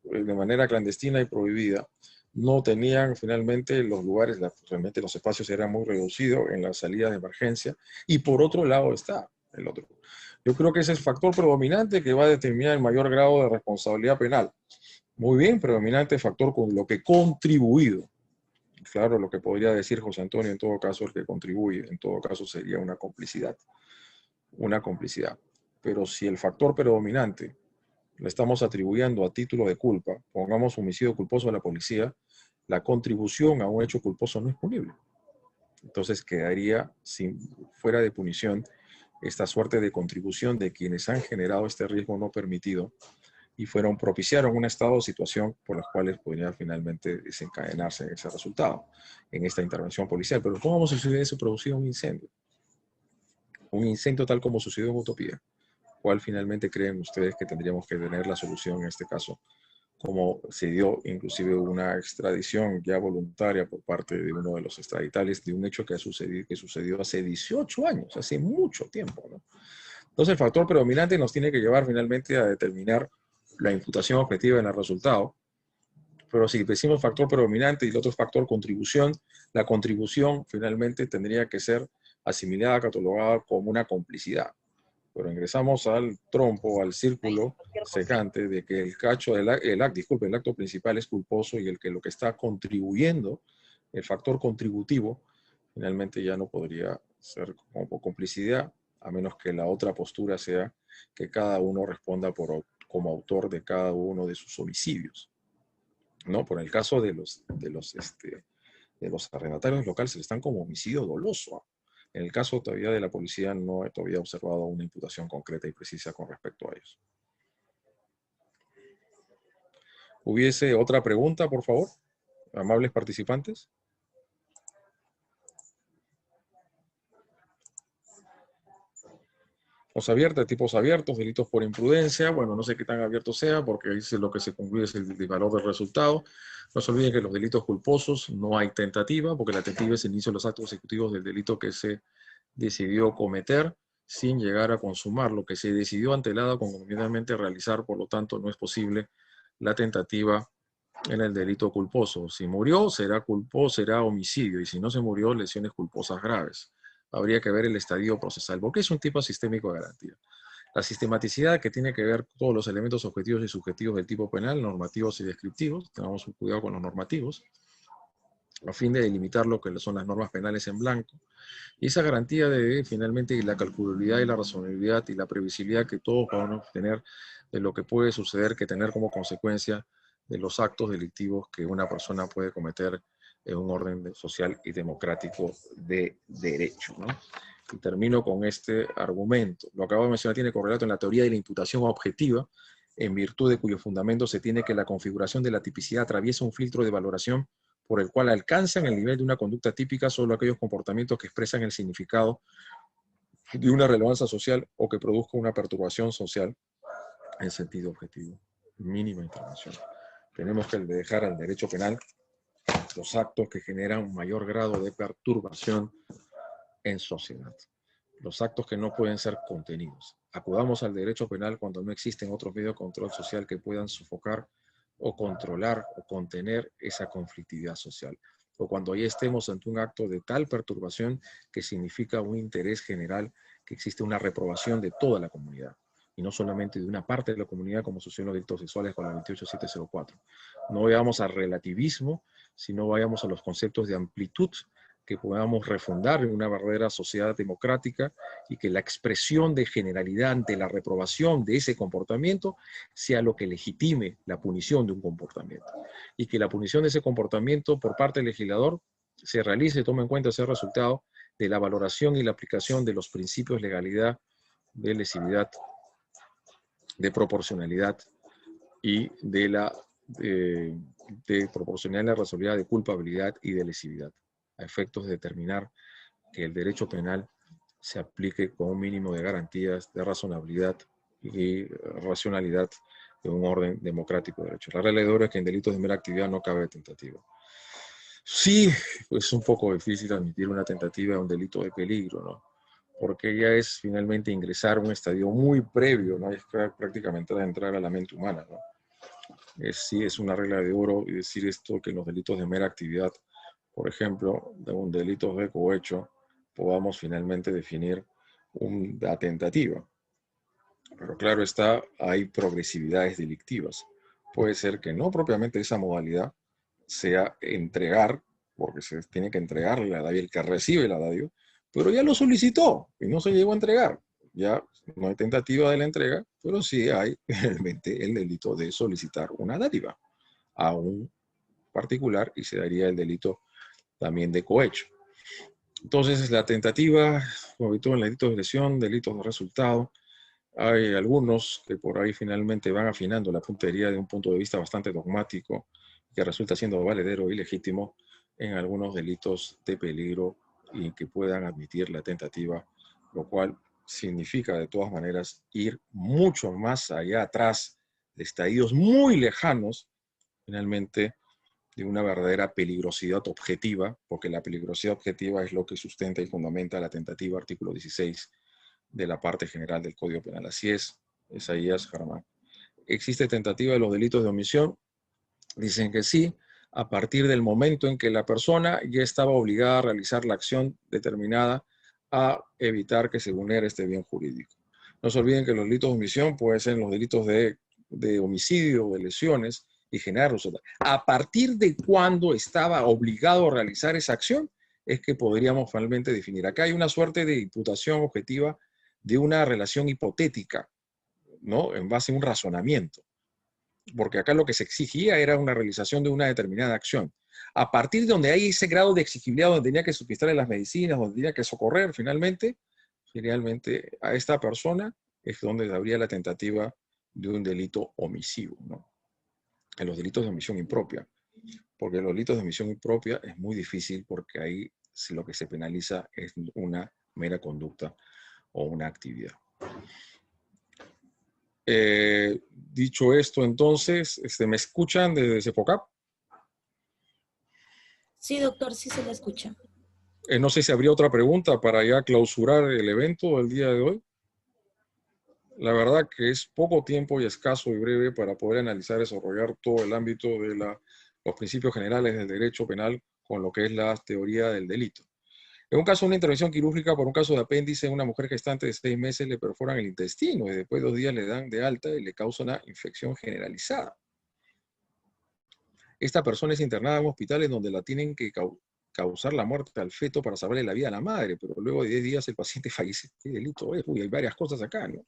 de manera clandestina y prohibida, no tenían finalmente los lugares, realmente los espacios eran muy reducidos en las salidas de emergencia, y por otro lado está el otro. Yo creo que ese es el factor predominante que va a determinar el mayor grado de responsabilidad penal. Muy bien, predominante factor con lo que he contribuido. Claro, lo que podría decir José Antonio, en todo caso, el que contribuye, en todo caso sería una complicidad. Una complicidad. Pero si el factor predominante le estamos atribuyendo a título de culpa, pongamos homicidio culposo a la policía, la contribución a un hecho culposo no es punible. Entonces quedaría fuera de punición esta suerte de contribución de quienes han generado este riesgo no permitido y propiciaron un estado o situación por las cuales podría finalmente desencadenarse ese resultado en esta intervención policial. Pero ¿cómo si se hubiese producido un incendio? Un incendio tal como sucedió en Utopía. ¿Cuál finalmente creen ustedes que tendríamos que tener la solución en este caso? Como se dio inclusive una extradición ya voluntaria por parte de uno de los extraditales de un hecho que sucedió hace 18 años, hace mucho tiempo, ¿no? Entonces el factor predominante nos tiene que llevar finalmente a determinar la imputación objetiva en el resultado. Pero si decimos factor predominante y el otro factor contribución, la contribución finalmente tendría que ser asimilada, catalogada como una complicidad. Pero ingresamos al trompo, al círculo secante de que el acto principal es culposo y lo que está contribuyendo, el factor contributivo, finalmente ya no podría ser como complicidad, a menos que la otra postura sea que cada uno responda como autor de cada uno de sus homicidios, ¿no? Por el caso de los arrendatarios locales, se están como homicidio doloso. En el caso todavía de la policía no he todavía observado una imputación concreta y precisa con respecto a ellos. ¿Hubiese otra pregunta, por favor? Amables participantes. Tipos abiertos, delitos por imprudencia. Bueno, no sé qué tan abierto sea, porque ahí lo que se concluye es el valor del resultado. No se olviden que los delitos culposos no hay tentativa, porque la tentativa es el inicio de los actos ejecutivos del delito que se decidió cometer sin llegar a consumar. Lo que se decidió antelada concomitantemente realizar, por lo tanto, no es posible la tentativa en el delito culposo. Si murió, será homicidio, y si no se murió, lesiones culposas graves. Habría que ver el estadio procesal, porque es un tipo sistémico de garantía. La sistematicidad, que tiene que ver con todos los elementos objetivos y subjetivos del tipo penal, normativos y descriptivos. Tengamos un cuidado con los normativos, a fin de delimitar lo que son las normas penales en blanco. Y esa garantía de, finalmente, la calculabilidad y la razonabilidad y la previsibilidad que todos vamos a tener de lo que puede suceder, que tener como consecuencia de los actos delictivos que una persona puede cometer en un orden social y democrático de derecho, ¿no? Y termino con este argumento. Lo acabo de mencionar, tiene correlato en la teoría de la imputación objetiva, en virtud de cuyo fundamento se tiene que la configuración de la tipicidad atraviesa un filtro de valoración por el cual alcanzan el nivel de una conducta típica solo aquellos comportamientos que expresan el significado de una relevancia social o que produzca una perturbación social en sentido objetivo. Mínima intervención. Tenemos que dejar al derecho penal los actos que generan un mayor grado de perturbación en sociedad. Los actos que no pueden ser contenidos. Acudamos al derecho penal cuando no existen otros medios de control social que puedan sofocar o controlar o contener esa conflictividad social. O cuando ya estemos ante un acto de tal perturbación que significa un interés general, que existe una reprobación de toda la comunidad. Y no solamente de una parte de la comunidad, como sucedió en los delitos sexuales con la 28704. No vayamos al relativismo, sino vayamos a los conceptos de amplitud que podamos refundar en una verdadera sociedad democrática y que la expresión de generalidad ante la reprobación de ese comportamiento sea lo que legitime la punición de un comportamiento. Y que la punición de ese comportamiento por parte del legislador se realice y tome en cuenta ese resultado de la valoración y la aplicación de los principios de legalidad, de lesividad, de proporcionalidad y de proporcionalidad, de responsabilidad, de culpabilidad y de lesividad, a efectos de determinar que el derecho penal se aplique con un mínimo de garantías de razonabilidad y racionalidad de un orden democrático de derecho. La regla de oro es que en delitos de mera actividad no cabe tentativa. Sí, es un poco difícil admitir una tentativa de un delito de peligro, ¿no? Porque ya es finalmente ingresar a un estadio muy previo, ¿no? Es prácticamente entrar a la mente humana, ¿no? Sí, es una regla de oro y decir esto, que en los delitos de mera actividad, por ejemplo, de un delito de cohecho, podamos finalmente definir una tentativa. Pero claro está, hay progresividades delictivas. Puede ser que no propiamente esa modalidad sea entregar, porque se tiene que entregar la DAVIO, el que recibe la DAVIO, pero ya lo solicitó y no se llegó a entregar. Ya no hay tentativa de la entrega, pero sí hay realmente el delito de solicitar una dádiva a un particular y se daría el delito también de cohecho. Entonces, la tentativa, sobre todo en delitos de lesión, delitos de resultado, hay algunos que por ahí finalmente van afinando la puntería de un punto de vista bastante dogmático, que resulta siendo valedero y legítimo en algunos delitos de peligro y que puedan admitir la tentativa, lo cual significa de todas maneras ir mucho más allá atrás de estadios muy lejanos, finalmente, de una verdadera peligrosidad objetiva, porque la peligrosidad objetiva es lo que sustenta y fundamenta la tentativa, artículo 16 de la parte general del Código Penal. Así es, Isaías Germán. ¿Existe tentativa de los delitos de omisión? Dicen que sí, a partir del momento en que la persona ya estaba obligada a realizar la acción determinada a evitar que se vulnere este bien jurídico. No se olviden que los delitos de omisión pueden ser los delitos de homicidio, de lesiones y generar resultados. A partir de cuándo estaba obligado a realizar esa acción es que podríamos finalmente definir. Acá hay una suerte de imputación objetiva de una relación hipotética, ¿no? En base a un razonamiento. Porque acá lo que se exigía era una realización de una determinada acción. A partir de donde hay ese grado de exigibilidad, donde tenía que suministrar las medicinas, donde tenía que socorrer finalmente a esta persona, es donde habría la tentativa de un delito omisivo, ¿no? En los delitos de omisión impropia. porque los delitos de omisión impropia es muy difícil porque ahí lo que se penaliza es una mera conducta o una actividad. Dicho esto, entonces, ¿me escuchan desde CEFOCAP? Sí, doctor, sí se le escucha. No sé si habría otra pregunta para ya clausurar el evento del día de hoy. La verdad que es poco tiempo y escaso y breve para poder analizar y desarrollar todo el ámbito de los principios generales del derecho penal con lo que es la teoría del delito. En un caso de una intervención quirúrgica por un caso de apéndice, una mujer gestante de 6 meses le perforan el intestino y después de 2 días le dan de alta y le causa una infección generalizada. Esta persona es internada en hospitales donde la tienen que causar la muerte al feto para salvarle la vida a la madre, pero luego de 10 días el paciente fallece. ¿Qué delito es? Uy, hay varias cosas acá, ¿no?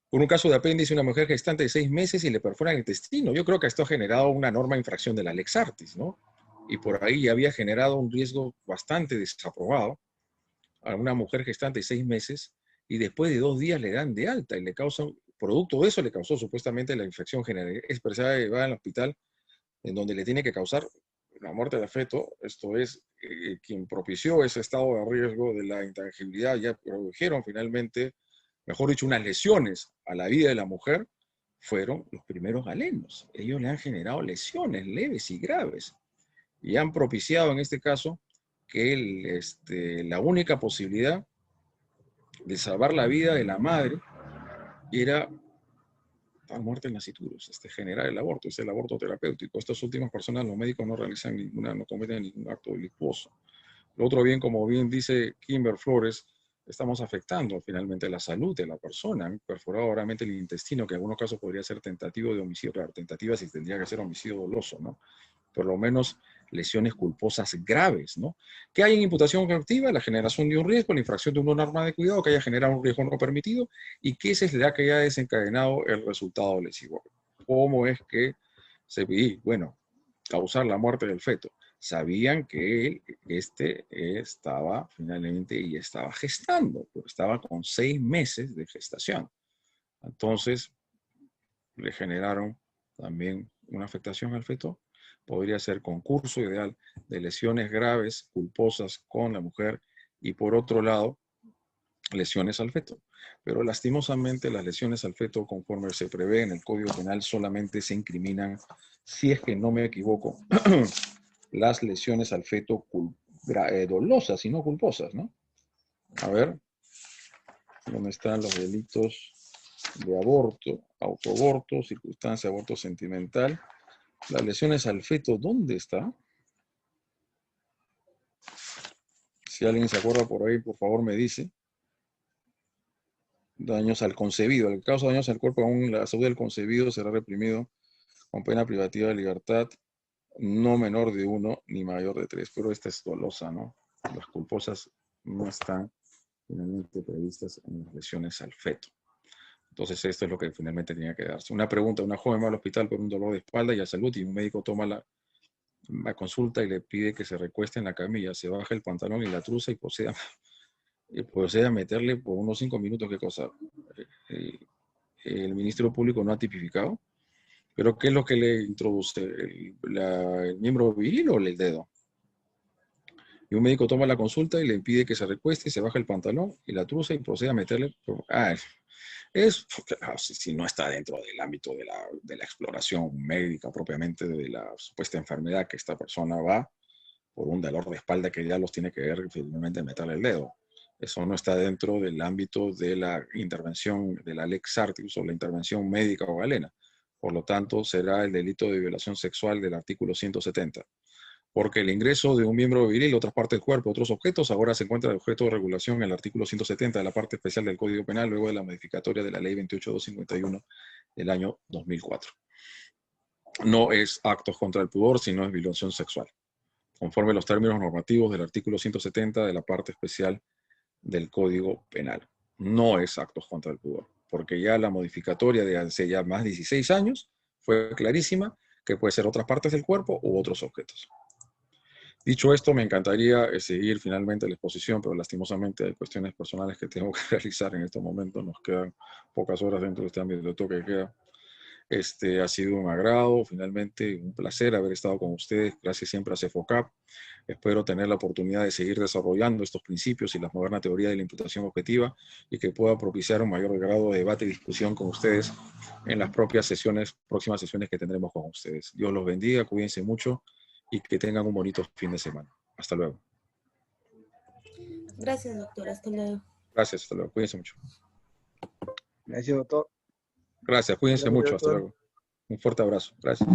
Por un caso de apéndice, una mujer gestante de 6 meses y le perforan el intestino. Yo creo que esto ha generado una norma de infracción de la Lex Artis, ¿no? Y por ahí ya había generado un riesgo bastante desaprobado a una mujer gestante de 6 meses y después de 2 días le dan de alta y le causan, producto de eso le causó supuestamente la infección general expresada llevada al hospital en donde le tiene que causar la muerte del feto. Esto es, quien propició ese estado de riesgo de la intangibilidad, ya produjeron finalmente, mejor dicho, unas lesiones a la vida de la mujer, fueron los primeros galenos. Ellos le han generado lesiones leves y graves y han propiciado en este caso que la única posibilidad de salvar la vida de la madre era dar muerte en nasciturus, generar el aborto, es el aborto terapéutico. Estas últimas personas, los médicos no realizan no cometen ningún acto delictuoso. Lo otro bien, como bien dice Kimber Flores, estamos afectando finalmente la salud de la persona. Han perforado realmente el intestino, que en algunos casos podría ser tentativo de homicidio, claro, tentativa si tendría que ser homicidio doloso, ¿no? Por lo menos lesiones culposas graves, ¿no? ¿Qué hay en imputación coactiva? La generación de un riesgo, la infracción de una norma de cuidado que haya generado un riesgo no permitido y que esa es la que haya desencadenado el resultado lesivo. ¿Cómo es que se veía? Bueno, causar la muerte del feto. Sabían que estaba finalmente y estaba gestando, pero estaba con 6 meses de gestación. Entonces, le generaron también una afectación al feto. Podría ser concurso ideal de lesiones graves, culposas con la mujer y por otro lado, lesiones al feto. Pero lastimosamente las lesiones al feto, conforme se prevé en el Código Penal, solamente se incriminan, si es que no me equivoco, las lesiones al feto dolosas y no culposas, ¿no? A ver, ¿dónde están los delitos de aborto, autoaborto, circunstancia de aborto sentimental? Las lesiones al feto, ¿dónde está? Si alguien se acuerda por ahí, por favor me dice. Daños al concebido. El caso de daños al cuerpo, aún la salud del concebido será reprimido con pena privativa de libertad, no menor de 1 ni mayor de 3. Pero esta es dolosa, ¿no? Las culposas no están finalmente previstas en las lesiones al feto. Entonces esto es lo que finalmente tenía que darse. Una pregunta: una joven va al hospital por un dolor de espalda y a salud y un médico toma la consulta y le pide que se recueste en la camilla, se baja el pantalón y la truza y procede a meterle por unos 5 minutos. ¿Qué cosa? El Ministerio Público no ha tipificado. ¿Pero qué es lo que le introduce? ¿El miembro viril o el dedo? Y un médico toma la consulta y le pide que se recueste, se baja el pantalón y la truza y procede a meterle... si no está dentro del ámbito de la exploración médica propiamente de la supuesta enfermedad que esta persona va por un dolor de espalda que ya los tiene que ver finalmente meterle el dedo. Eso no está dentro del ámbito de la intervención de la Lex Artis o la intervención médica o galena. Por lo tanto, será el delito de violación sexual del artículo 170. Porque el ingreso de un miembro viril, otras partes del cuerpo, otros objetos, ahora se encuentra de objeto de regulación en el artículo 170 de la parte especial del Código Penal, luego de la modificatoria de la Ley 28251 del año 2004. No es actos contra el pudor, sino es violación sexual, conforme a los términos normativos del artículo 170 de la parte especial del Código Penal. No es actos contra el pudor, porque ya la modificatoria de hace ya más de 16 años fue clarísima que puede ser otras partes del cuerpo u otros objetos. Dicho esto, me encantaría seguir finalmente la exposición, pero lastimosamente hay cuestiones personales que tengo que realizar en estos momentos. Nos quedan pocas horas dentro de este ámbito de toque que queda. Ha sido un agrado, finalmente un placer haber estado con ustedes. Gracias siempre a CEFOCAP. Espero tener la oportunidad de seguir desarrollando estos principios y la moderna teoría de la imputación objetiva y que pueda propiciar un mayor grado de debate y discusión con ustedes en las próximas sesiones que tendremos con ustedes. Dios los bendiga, cuídense mucho y que tengan un bonito fin de semana. Hasta luego. Gracias, doctor. Hasta luego. Gracias, hasta luego. Cuídense mucho. Gracias, doctor. Gracias, cuídense Gracias, mucho. Hasta doctor. luego. Un fuerte abrazo. Gracias.